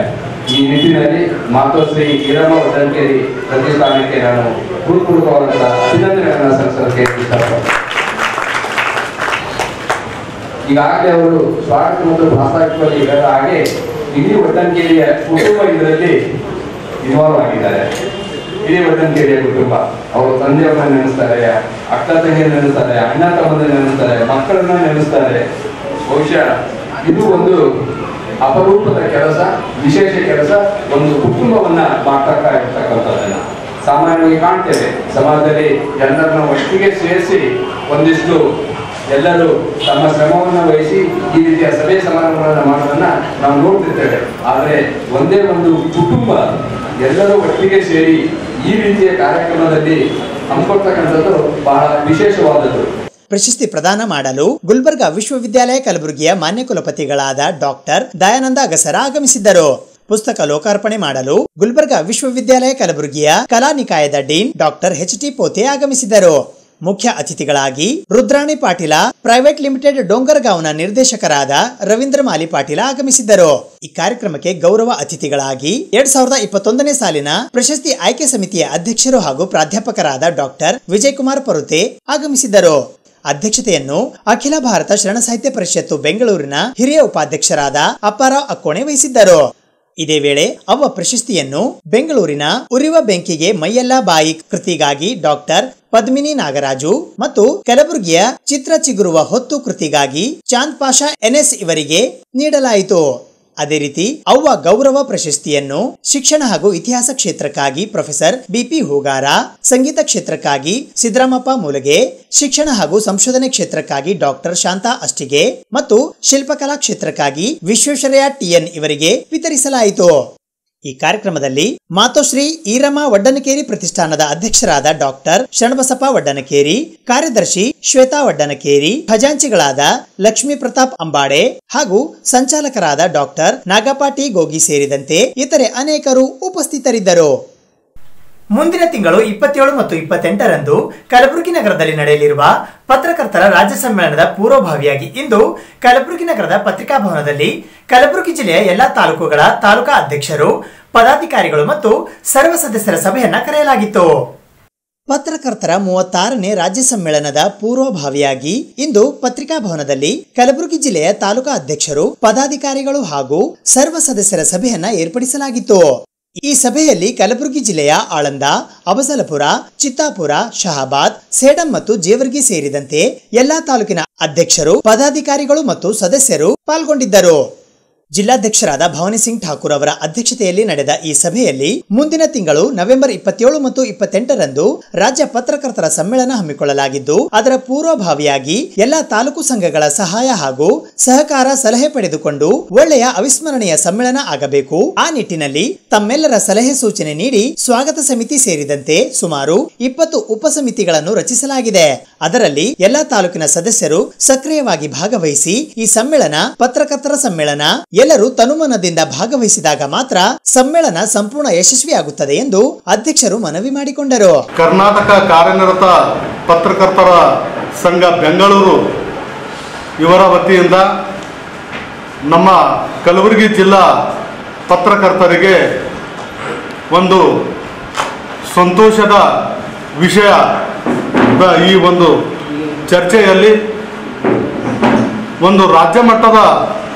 Speaker 8: ಈ ನಿಟ್ಟಿನಲ್ಲಿ ಮಾತೋಶ್ರೀ ಈರಮ್ಮ ಒಡ್ಡನಕೇರಿ ಪ್ರತಿಷ್ಠಾನಕ್ಕೆ ನಾನು ಹೃತ್ಪೂರ್ವಕವಾದಂಥ ಅಭಿನಂದನೆಗಳನ್ನು ಸಲ್ಲಿಸೋದಕ್ಕೆ ಇಷ್ಟಪಡ್ತೀನಿ. ಈಗಾಗಲೇ ಅವರು ಸ್ವಾಗತ ಮತ್ತು ಪ್ರಾಸ್ತಾವಿಕವಾಗಿ ಹೇಳಿದ ಹಾಗೆ ಇಡೀ ಒಡ್ಡನಕೇರಿಯ ಕುಟುಂಬ ಇದರಲ್ಲಿ ಇನ್ವಾಲ್ವ್ ಆಗಿದ್ದಾರೆ. ಇಡೀ ಒಡ್ಡನಕೇರಿಯ ಕುಟುಂಬ, ಅವರು ತಂದೆಯವ್ರನ್ನ ನೆನೆಸ್ತಾರೆ, ಅಕ್ಕ ತಂಗಿಯನ್ನ ನೆನೆಸ್ತಾರೆ, ಅಣ್ಣ ತಮ್ಮನ್ನ ನೆನೆಸ್ತಾರೆ, ಮಕ್ಕಳನ್ನ ನೆನೆಸ್ತಾರೆ. ಬಹುಶಃ ಇದು ಒಂದು ಅಪರೂಪದ ಕೆಲಸ, ವಿಶೇಷ ಕೆಲಸ, ಒಂದು ಕುಟುಂಬವನ್ನ ಮಾಡ್ತಾ ಇರ್ತಕ್ಕಂಥದ್ದನ್ನ ಸಾಮಾನ್ಯವಾಗಿ ಕಾಣ್ತೇವೆ. ಸಮಾಜದಲ್ಲಿ ಎಲ್ಲರನ್ನ ಒಟ್ಟಿಗೆ ಸೇರಿಸಿ ಒಂದಿಷ್ಟು ಎಲ್ಲರೂ ತಮ್ಮ ಶ್ರಮವನ್ನು ವಹಿಸಿ ಈ ರೀತಿಯ ಸಭೆ ಸಮಾರಂಭಗಳನ್ನು ಮಾಡೋದನ್ನ ನಾವು ನೋಡ್ತಿರ್ತೇವೆ. ಆದರೆ ಒಂದೇ ಒಂದು ಕುಟುಂಬ ಎಲ್ಲರೂ ಒಟ್ಟಿಗೆ ಸೇರಿ ಈ ರೀತಿಯ ಕಾರ್ಯಕ್ರಮದಲ್ಲಿ ಹಮ್ಮಿಕೊಳ್ತಕ್ಕಂಥದ್ದು ಬಹಳ ವಿಶೇಷವಾದದ್ದು.
Speaker 2: ಪ್ರಶಸ್ತಿ ಪ್ರದಾನ ಮಾಡಲು ಗುಲ್ಬರ್ಗಾ ವಿಶ್ವವಿದ್ಯಾಲಯ ಕಲಬುರಗಿಯ ಮಾನ್ಯ ಕುಲಪತಿಗಳಾದ ಡಾಕ್ಟರ್ ದಯಾನಂದ ಅಗಸರ ಆಗಮಿಸಿದ್ದರು. ಪುಸ್ತಕ ಲೋಕಾರ್ಪಣೆ ಮಾಡಲು ಗುಲ್ಬರ್ಗಾ ವಿಶ್ವವಿದ್ಯಾಲಯ ಕಲಬುರಗಿಯ ಕಲಾ ನಿಕಾಯದ ಡೀನ್ ಡಾಕ್ಟರ್ ಎಚ್.ಟಿ. ಪೋತೆ ಆಗಮಿಸಿದ್ದರು. ಮುಖ್ಯ ಅತಿಥಿಗಳಾಗಿ ರುದ್ರಾಣಿ ಪಾಟೀಲ ಪ್ರೈವೇಟ್ ಲಿಮಿಟೆಡ್ ಡೋಂಗರ್ಗಾವ್ನ ನಿರ್ದೇಶಕರಾದ ರವೀಂದ್ರ ಮಾಲಿ ಪಾಟೀಲ ಆಗಮಿಸಿದ್ದರು. ಈ ಕಾರ್ಯಕ್ರಮಕ್ಕೆ ಗೌರವ ಅತಿಥಿಗಳಾಗಿ 2021ನೇ ಸಾಲಿನ ಪ್ರಶಸ್ತಿ ಆಯ್ಕೆ ಸಮಿತಿಯ ಅಧ್ಯಕ್ಷರು ಹಾಗೂ ಪ್ರಾಧ್ಯಾಪಕರಾದ ಡಾಕ್ಟರ್ ವಿಜಯಕುಮಾರ್ ಪರುತೆ ಆಗಮಿಸಿದ್ದರು. ಅಧ್ಯಕ್ಷತೆಯನ್ನು ಅಖಿಲ ಭಾರತ ಶರಣ ಸಾಹಿತ್ಯ ಪರಿಷತ್ತು ಬೆಂಗಳೂರಿನ ಹಿರಿಯ ಉಪಾಧ್ಯಕ್ಷರಾದ ಅಪ್ಪಾರಾವ್ ಅಕ್ಕೋಣೆ ವಹಿಸಿದ್ದರು. ಇದೇ ವೇಳೆ ಅವ್ವ ಪ್ರಶಸ್ತಿಯನ್ನು ಬೆಂಗಳೂರಿನ ಉರಿವ ಬೆಂಕಿಗೆ ಮೈಯೆಲ್ಲ ಬಾಯಿ ಕೃತಿಗಾಗಿ ಡಾಕ್ಟರ್ ಪದ್ಮಿನಿ ನಾಗರಾಜು ಮತ್ತು ಕಲಬುರಗಿಯ ಚಿತ್ರ ಚಿಗುರುವ ಹೊತ್ತು ಕೃತಿಗಾಗಿ ಚಾಂದ್ ಪಾಷಾ ಎನ್ಎಸ್ ಇವರಿಗೆ ನೀಡಲಾಯಿತು. ಅದೇ ರೀತಿ ಅವ್ವ ಗೌರವ ಪ್ರಶಸ್ತಿಯನ್ನು ಶಿಕ್ಷಣ ಹಾಗೂ ಇತಿಹಾಸ ಕ್ಷೇತ್ರಕ್ಕಾಗಿ ಪ್ರೊಫೆಸರ್ ಬಿಪಿ ಹೂಗಾರ, ಸಂಗೀತ ಕ್ಷೇತ್ರಕ್ಕಾಗಿ ಸಿದ್ದರಾಮಪ್ಪ ಮೂಲಗೆ, ಶಿಕ್ಷಣ ಹಾಗೂ ಸಂಶೋಧನೆ ಕ್ಷೇತ್ರಕ್ಕಾಗಿ ಡಾಕ್ಟರ್ ಶಾಂತಾ ಅಷ್ಟಿಗೆ ಮತ್ತು ಶಿಲ್ಪಕಲಾ ಕ್ಷೇತ್ರಕ್ಕಾಗಿ ವಿಶ್ವೇಶ್ವರಯ್ಯ ಟಿಎನ್ ಇವರಿಗೆ ವಿತರಿಸಲಾಯಿತು. ಈ ಕಾರ್ಯಕ್ರಮದಲ್ಲಿ ಮಾತೋಶ್ರೀ ಈರಮ್ಮ ವಡ್ಡನಕೇರಿ ಪ್ರತಿಷ್ಠಾನದ ಅಧ್ಯಕ್ಷರಾದ ಡಾಕ್ಟರ್ ಶರಣಬಸಪ್ಪ ವಡ್ಡನಕೇರಿ, ಕಾರ್ಯದರ್ಶಿ ಶ್ವೇತಾ ವಡ್ಡನಕೇರಿ, ಖಜಾಂಚಿಗಳಾದ ಲಕ್ಷ್ಮೀ ಪ್ರತಾಪ್ ಅಂಬಾಡೆ ಹಾಗೂ ಸಂಚಾಲಕರಾದ ಡಾಕ್ಟರ್ ನಾಗಪಾಟಿ ಗೋಗಿ ಸೇರಿದಂತೆ ಇತರೆ ಅನೇಕರು ಉಪಸ್ಥಿತರಿದ್ದರು. ಮುಂದಿನ ತಿಂಗಳು 27 ಮತ್ತು 28ರಂದು ಕಲಬುರಗಿ ನಗರದಲ್ಲಿ ನಡೆಯಲಿರುವ ಪತ್ರಕರ್ತರ ರಾಜ್ಯ ಸಮ್ಮೇಳನದ ಪೂರ್ವಭಾವಿಯಾಗಿ ಇಂದು ಕಲಬುರಗಿ ನಗರದ ಪತ್ರಿಕಾ ಭವನದಲ್ಲಿ ಕಲಬುರಗಿ ಜಿಲ್ಲೆಯ ಎಲ್ಲಾ ತಾಲೂಕುಗಳ ತಾಲೂಕಾ ಅಧ್ಯಕ್ಷರು, ಪದಾಧಿಕಾರಿಗಳು ಮತ್ತು ಸರ್ವ ಸದಸ್ಯರ ಸಭೆಯನ್ನ ಕರೆಯಲಾಗಿತ್ತು. ಪತ್ರಕರ್ತರ 36ನೇ ರಾಜ್ಯ ಸಮ್ಮೇಳನದ ಪೂರ್ವಭಾವಿಯಾಗಿ ಇಂದು ಪತ್ರಿಕಾ ಭವನದಲ್ಲಿ ಕಲಬುರಗಿ ಜಿಲ್ಲೆಯ ತಾಲೂಕಾ ಅಧ್ಯಕ್ಷರು, ಪದಾಧಿಕಾರಿಗಳು ಹಾಗೂ ಸರ್ವ ಸದಸ್ಯರ ಸಭೆಯನ್ನ ಏರ್ಪಡಿಸಲಾಗಿತ್ತು. ಈ ಸಭೆಯಲ್ಲಿ ಕಲಬುರಗಿ ಜಿಲ್ಲೆಯ ಆಳಂದ, ಅಬಸಲಪುರ, ಚಿತ್ತಾಪುರ, ಶಹಾಬಾದ್, ಸೇಡಂ ಮತ್ತು ಜೇವರ್ಗಿ ಸೇರಿದಂತೆ ಎಲ್ಲಾ ತಾಲೂಕಿನ ಅಧ್ಯಕ್ಷರು, ಪದಾಧಿಕಾರಿಗಳು ಮತ್ತು ಸದಸ್ಯರು ಪಾಲ್ಗೊಂಡಿದ್ದರು. ಜಿಲ್ಲಾಧ್ಯಕ್ಷರಾದ ಭವಾನಿ ಸಿಂಗ್ ಠಾಕೂರ್ ಅವರ ಅಧ್ಯಕ್ಷತೆಯಲ್ಲಿ ನಡೆದ ಈ ಸಭೆಯಲ್ಲಿ ಮುಂದಿನ ತಿಂಗಳು ನವೆಂಬರ್ 27 ಮತ್ತು 28ರಂದು ರಾಜ್ಯ ಪತ್ರಕರ್ತರ ಸಮ್ಮೇಳನ ಹಮ್ಮಿಕೊಳ್ಳಲಾಗಿದ್ದು, ಅದರ ಪೂರ್ವಭಾವಿಯಾಗಿ ಎಲ್ಲಾ ತಾಲೂಕು ಸಂಘಗಳ ಸಹಾಯ ಹಾಗೂ ಸಹಕಾರ ಸಲಹೆ ಪಡೆದುಕೊಂಡು ಒಳ್ಳೆಯ ಅವಿಸ್ಮರಣೀಯ ಸಮ್ಮೇಳನ ಆಗಬೇಕು. ಆ ನಿಟ್ಟಿನಲ್ಲಿ ತಮ್ಮೆಲ್ಲರ ಸಲಹೆ ಸೂಚನೆ ನೀಡಿ ಸ್ವಾಗತ ಸಮಿತಿ ಸೇರಿದಂತೆ ಸುಮಾರು 20 ಉಪಸಮಿತಿಗಳನ್ನು ರಚಿಸಲಾಗಿದೆ. ಅದರಲ್ಲಿ ಎಲ್ಲಾ ತಾಲೂಕಿನ ಸದಸ್ಯರು ಸಕ್ರಿಯವಾಗಿ ಭಾಗವಹಿಸಿ ಈ ಸಮ್ಮೇಳನ ಪತ್ರಕರ್ತರ ಸಮ್ಮೇಳನ ಎಲ್ಲರೂ ತನುಮನದಿಂದ ಭಾಗವಹಿಸಿದಾಗ ಮಾತ್ರ ಸಮ್ಮೇಳನ ಸಂಪೂರ್ಣ ಯಶಸ್ವಿಯಾಗುತ್ತದೆ ಎಂದು ಅಧ್ಯಕ್ಷರು ಮನವಿ ಮಾಡಿಕೊಂಡರು.
Speaker 9: ಕರ್ನಾಟಕ ಕಾರ್ಯನಿರತ ಪತ್ರಕರ್ತರ ಸಂಘ ಬೆಂಗಳೂರು ಇವರ ವತಿಯಿಂದ ನಮ್ಮ ಕಲಬುರಗಿ ಜಿಲ್ಲಾ ಪತ್ರಕರ್ತರಿಗೆ ಒಂದು ಸಂತೋಷದ ವಿಷಯ ಈ ಒಂದು ಚರ್ಚೆಯಲ್ಲಿ ಒಂದು ರಾಜ್ಯ ಮಟ್ಟದ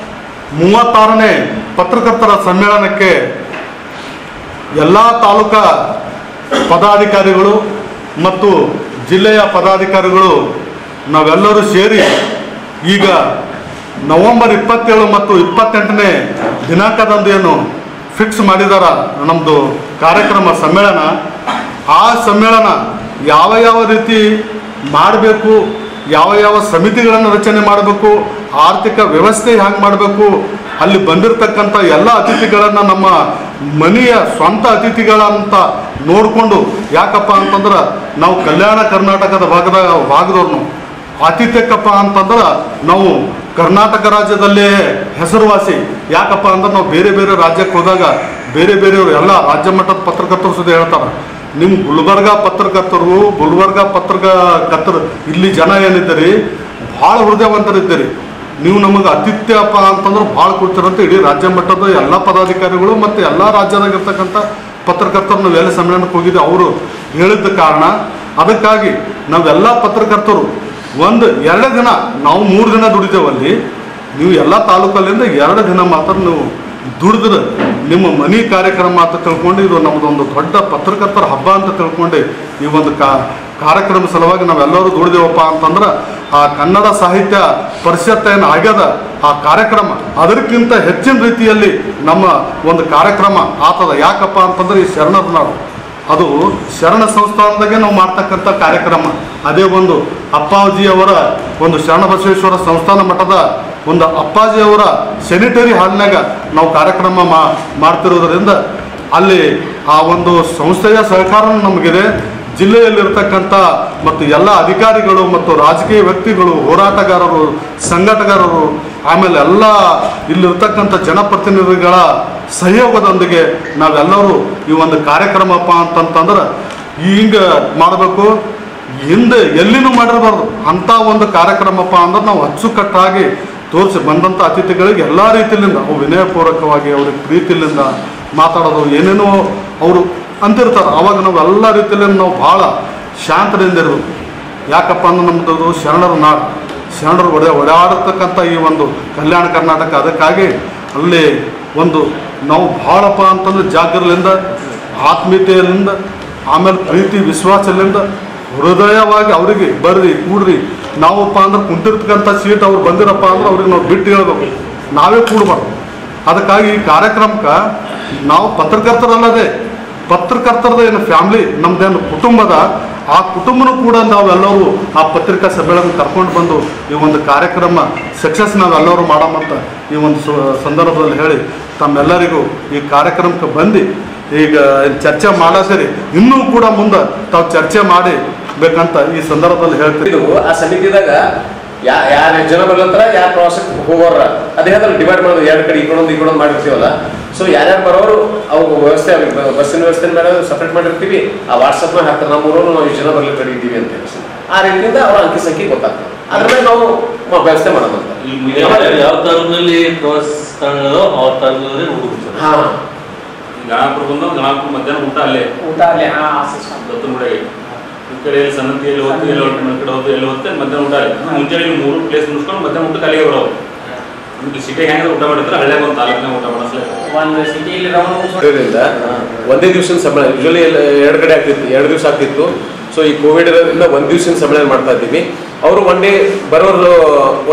Speaker 9: 36ನೇ ಪತ್ರಕರ್ತರ ಸಮ್ಮೇಳನಕ್ಕೆ ಎಲ್ಲ ತಾಲೂಕಾ ಪದಾಧಿಕಾರಿಗಳು ಮತ್ತು ಜಿಲ್ಲೆಯ ಪದಾಧಿಕಾರಿಗಳು ನಾವೆಲ್ಲರೂ ಸೇರಿ ಈಗ ನವೆಂಬರ್ 27 ಮತ್ತು 28ನೇ ದಿನಾಂಕದಂದು ಏನು ಫಿಕ್ಸ್ ಮಾಡಿದಾರ ನಮ್ಮದು ಕಾರ್ಯಕ್ರಮ ಸಮ್ಮೇಳನ. ಆ ಸಮ್ಮೇಳನ ಯಾವ ರೀತಿ ಮಾಡಬೇಕು, ಯಾವ ಸಮಿತಿಗಳನ್ನು ರಚನೆ ಮಾಡಬೇಕು, ಆರ್ಥಿಕ ವ್ಯವಸ್ಥೆ ಹ್ಯಾಂಗೆ ಮಾಡಬೇಕು, ಅಲ್ಲಿ ಬಂದಿರತಕ್ಕಂಥ ಎಲ್ಲ ಅತಿಥಿಗಳನ್ನು ನಮ್ಮ ಮನೆಯ ಸ್ವಂತ ಅತಿಥಿಗಳಂತ ನೋಡಿಕೊಂಡು, ಯಾಕಪ್ಪ ಅಂತಂದ್ರೆ ನಾವು ಕಲ್ಯಾಣ ಕರ್ನಾಟಕದ ಭಾಗದವ್ರನ್ನು ಆತಿಥ್ಯಕ್ಕಪ್ಪ ಅಂತಂದ್ರೆ ನಾವು ಕರ್ನಾಟಕ ರಾಜ್ಯದಲ್ಲೇ ಹೆಸರುವಾಸಿ. ಯಾಕಪ್ಪ ಅಂದ್ರೆ ನಾವು ಬೇರೆ ಬೇರೆ ರಾಜ್ಯಕ್ಕೆ ಹೋದಾಗ ಬೇರೆಯವರು ಎಲ್ಲ ರಾಜ್ಯ ಮಟ್ಟದ ಪತ್ರಕರ್ತರು ಸುದ್ದಿ ಹೇಳ್ತಾರೆ, ನಿಮ್ಮ ಗುಲ್ಬರ್ಗ ಪತ್ರಕರ್ತರು ಇಲ್ಲಿ ಜನ ಏನಿದ್ದೀರಿ ಭಾಳ ಹೃದಯವಂತರಿದ್ದೀರಿ, ನೀವು ನಮಗೆ ಆತಿಥ್ಯಪ್ಪ ಅಂತಂದ್ರೆ ಭಾಳ ಕೊಡ್ತೀರಂತ ಇಡೀ ರಾಜ್ಯ ಮಟ್ಟದ ಎಲ್ಲ ಪದಾಧಿಕಾರಿಗಳು ಮತ್ತು ಎಲ್ಲ ರಾಜ್ಯದಾಗಿರ್ತಕ್ಕಂಥ ಪತ್ರಕರ್ತರು ನಾವು ಎಲ್ಲಿ ಸಮ್ಮೇಳನಕ್ಕೆ ಹೋಗಿದ್ದೆ ಅವರು ಹೇಳಿದ್ದ ಕಾರಣ. ಅದಕ್ಕಾಗಿ ನಾವೆಲ್ಲ ಪತ್ರಕರ್ತರು 1-2 ದಿನ, ನಾವು 3 ದಿನ ದುಡಿತೇವಲ್ಲಿ, ನೀವು ಎಲ್ಲ ತಾಲೂಕಲ್ಲಿಂದ 2 ದಿನ ಮಾತ್ರ ನೀವು ದುಡಿದ್ರೆ ನಿಮ್ಮ ಮನೆ ಕಾರ್ಯಕ್ರಮ ಅಂತ ತಿಳ್ಕೊಂಡು ಇದು ನಮ್ಮದೊಂದು ದೊಡ್ಡ ಪತ್ರಕರ್ತರ ಹಬ್ಬ ಅಂತ ತಿಳ್ಕೊಂಡು ಈ ಒಂದು ಕಾರ್ಯಕ್ರಮ ಸಲುವಾಗಿ ನಾವೆಲ್ಲರೂ ದುಡಿದೇವಪ್ಪ ಅಂತಂದ್ರೆ ಆ ಕನ್ನಡ ಸಾಹಿತ್ಯ ಪರಿಷತ್ ಏನು ಆಗ್ಯದ ಆ ಕಾರ್ಯಕ್ರಮ ಅದಕ್ಕಿಂತ ಹೆಚ್ಚಿನ ರೀತಿಯಲ್ಲಿ ನಮ್ಮ ಒಂದು ಕಾರ್ಯಕ್ರಮ ಆತದ. ಯಾಕಪ್ಪ ಅಂತಂದ್ರೆ ಈ ಶರಣರ ನಾಡು ಅದು ಶರಣ ಸಂಸ್ಥಾನದಾಗೆ ನಾವು ಮಾಡ್ತಕ್ಕಂಥ ಕಾರ್ಯಕ್ರಮ. ಅದೇ ಒಂದು ಅಪ್ಪಾಜಿಯವರ ಒಂದು ಶರಣಬಸವೇಶ್ವರ ಸಂಸ್ಥಾನ ಮಠದ ಒಂದು ಅಪ್ಪಾಜಿಯವರ ಸೆನಿಟರಿ ಹಾಲ್ನಾಗ ನಾವು ಕಾರ್ಯಕ್ರಮ ಮಾಡ್ತಿರೋದ್ರಿಂದ ಅಲ್ಲಿ ಆ ಒಂದು ಸಂಸ್ಥೆಯ ಸಹಕಾರ ನಮಗಿದೆ. ಜಿಲ್ಲೆಯಲ್ಲಿರ್ತಕ್ಕಂಥ ಮತ್ತು ಎಲ್ಲ ಅಧಿಕಾರಿಗಳು ಮತ್ತು ರಾಜಕೀಯ ವ್ಯಕ್ತಿಗಳು, ಹೋರಾಟಗಾರರು, ಸಂಘಟಕರು, ಆಮೇಲೆ ಎಲ್ಲ ಇಲ್ಲಿರ್ತಕ್ಕಂಥ ಜನಪ್ರತಿನಿಧಿಗಳ ಸಹಯೋಗದೊಂದಿಗೆ ನಾವೆಲ್ಲರೂ ಈ ಒಂದು ಕಾರ್ಯಕ್ರಮಪ್ಪ ಅಂತಂತಂದ್ರೆ ಹಿಂಗೆ ಮಾಡಬೇಕು. ಹಿಂದೆ ಎಲ್ಲಿನೂ ಮಾಡಿರಬಾರ್ದು ಅಂಥ ಒಂದು ಕಾರ್ಯಕ್ರಮಪ್ಪ ಅಂದ್ರೆ ನಾವು ಅಚ್ಚುಕಟ್ಟಾಗಿ ತೋರಿಸಿ ಬಂದಂಥ ಅತಿಥಿಗಳಿಗೆ ಎಲ್ಲ ರೀತಿಯಿಂದ ಅವು ವಿನಯಪೂರ್ವಕವಾಗಿ ಅವ್ರಿಗೆ ಪ್ರೀತಿಯಿಂದ ಮಾತಾಡೋದು ಏನೇನೋ ಅವರು ಅಂತಿರ್ತಾರೆ. ಆವಾಗ ನಾವು ಎಲ್ಲ ರೀತಿಯಲ್ಲಿ ನಾವು ಭಾಳ ಶಾಂತದಿಂದ ಇರಬೇಕು. ಯಾಕಪ್ಪ ಅಂದ್ರೆ ನಮ್ಮದು ಶರಣರ ನಾಡು, ಶರಣರು ಓಡಾಡಿರ್ತಕ್ಕಂಥ ಈ ಒಂದು ಕಲ್ಯಾಣ ಕರ್ನಾಟಕ. ಅದಕ್ಕಾಗಿ ಅಲ್ಲಿ ಒಂದು ನಾವು ಭಾಳಪ್ಪ ಅಂತಂದ್ರೆ ಜಾಗರಲಿಂದ, ಆತ್ಮೀಯತೆಯಿಂದ, ಆಮೇಲೆ ಪ್ರೀತಿ ವಿಶ್ವಾಸದಿಂದ ಹೃದಯವಾಗಿ ಅವರಿಗೆ ಬರ್ರಿ ಕೂಡ್ರಿ. ನಾವಪ್ಪ ಅಂದ್ರೆ ಕುಂತಿರ್ತಕ್ಕಂಥ ಸೀಟ್ ಅವ್ರು ಬಂದಿರಪ್ಪ ಅಂದ್ರೆ ಅವ್ರಿಗೆ ನಾವು ಬಿಟ್ಟು ಹೇಳ್ಬೇಕು, ನಾವೇ ಕೂಡಬಾರ್ದು. ಅದಕ್ಕಾಗಿ ಈ ಕಾರ್ಯಕ್ರಮಕ್ಕೆ ನಾವು ಪತ್ರಕರ್ತರಲ್ಲದೆ ಪತ್ರಕರ್ತರದ ಏನು ಫ್ಯಾಮ್ಲಿ ನಮ್ದೇನು ಕುಟುಂಬದ ಆ ಕುಟುಂಬನೂ ಕೂಡ ನಾವೆಲ್ಲರೂ ಆ ಪತ್ರಿಕಾ ಸಭೆಗಳನ್ನು ಕರ್ಕೊಂಡು ಬಂದು ಈ ಒಂದು ಕಾರ್ಯಕ್ರಮ ಸಕ್ಸಸ್ ನಾವೆಲ್ಲರೂ ಮಾಡೋಮಂತ ಈ ಒಂದು ಸಂದರ್ಭದಲ್ಲಿ ಹೇಳಿ ತಮ್ಮೆಲ್ಲರಿಗೂ ಈ ಕಾರ್ಯಕ್ರಮಕ್ಕೆ ಬಂದು ಈಗ ಚರ್ಚೆ ಮಾಡಾಸರಿ ಇನ್ನೂ ಕೂಡ ಮುಂದೆ ತಾವು ಚರ್ಚೆ ಮಾಡಿ ಬೇಕಂತ ಈ ಸಂದರ್ಭದಲ್ಲಿ ಹೇಳ್ತೀವಿ.
Speaker 8: ಆ ಸಮಿತಿದಾಗ ಯಾರು ಜನ ಬರ್ಲಂತಾರ ಯಾರು ಪ್ರವಾಸಕ್ಕೆ ಹೋಗೋರ ಅದೇ ಹೇಳ್ತಾರೆ ಡಿವೈಡ್ ಮಾಡೋದು ಎರಡು ಕಡೆ ಈ ಕಡೆ ಮಾಡಿರ್ತೀವಲ್ಲ. ಸೊ ಯಾರ್ಯಾರು ಬರೋರು ಅವ್ರ ವ್ಯವಸ್ಥೆ ಬಸ್ಸಿನ ವ್ಯವಸ್ಥೆ ಮೇಲೆ ಸಪ್ರೇಟ್ ಮಾಡಿರ್ತೀವಿ. ಆ ವಾಟ್ಸಪ್ನಾಗ ಹಾಕ್ತಾರೆ ನಮ್ಮೂರು ನಾವು ಇಷ್ಟು ಜನ ಬರ್ಲಿಕ್ಕೆ ಕಡೆ ಇದ್ದೀವಿ ಅಂತ ಹೇಳಿ. ಆ ರೀತಿಯಿಂದ ಅವ್ರ ಅಂಕಿ ಸಂಖ್ಯೆ ಗೊತ್ತಾಗ್ತದೆ. ಅದ್ರ ಮೇಲೆ ನಾವು ವ್ಯವಸ್ಥೆ ಮಾಡೋದಂತ
Speaker 10: ಯಾವ ತರದಲ್ಲಿ ಪ್ರವಾಸ ಸ್ಥಳಗಳು ಅವ್ರ ತರದಲ್ಲಿ ಹೋಗುದು.
Speaker 8: ಹಾ
Speaker 10: ಗಣಾಪುರ ಬಂದು ಗಣಾಪುರ ಮಧ್ಯಾಹ್ನ ಊಟ ಅಲ್ಲೇ ದತ್ತನಗುಡಿಗೆ ಈ ಕಡೆ ಸನ್ನತಿಯಲ್ಲಿ ಹೋಗ್ತು ಎಲ್ಲ ಕಡೆ ಹೋಗ್ತು ಎಲ್ಲ ಹೋಗ್ತೆ ಮಧ್ಯಾಹ್ನ ಊಟ ಅಲ್ಲಿ ಮುಂಚೆನೆ 3 ಪ್ಲೇಸ್ ಮುಗಿಸ್ಕೊಂಡು ಮಧ್ಯಾಹ್ನ ಊಟ ಅಲ್ಲಿಗೆ ಬರೋದು. ನಿಮ್ಗೆ ಸಿಟಿಗೆ ಹೆಂಗೆ ಊಟ ಮಾಡಿದ್ರೆ ಹಳ್ಳಿಯಾಗ ಒಂದು ತಾಲೂಕಿನಾಗ ಊಟ ಮಾಡಿಸ್ಲಿಕ್ಕೆ
Speaker 8: ಒಂದೇ ದಿವಸದ ಸಂಬಳ ಯೂಶಲಿ 2 ಕಡೆ ಆಗ್ತಿತ್ತು, 2 ದಿವಸ ಆಗ್ತಿತ್ತು. ಸೊ ಈ ಕೋವಿಡ್ ಇರೋದ್ರಿಂದ 1 ದಿವಸದ ಸಂಬಳ ಮಾಡ್ತಾ ಇದ್ದೀವಿ. ಅವರು ಒನ್ ಡೇ ಬರೋರು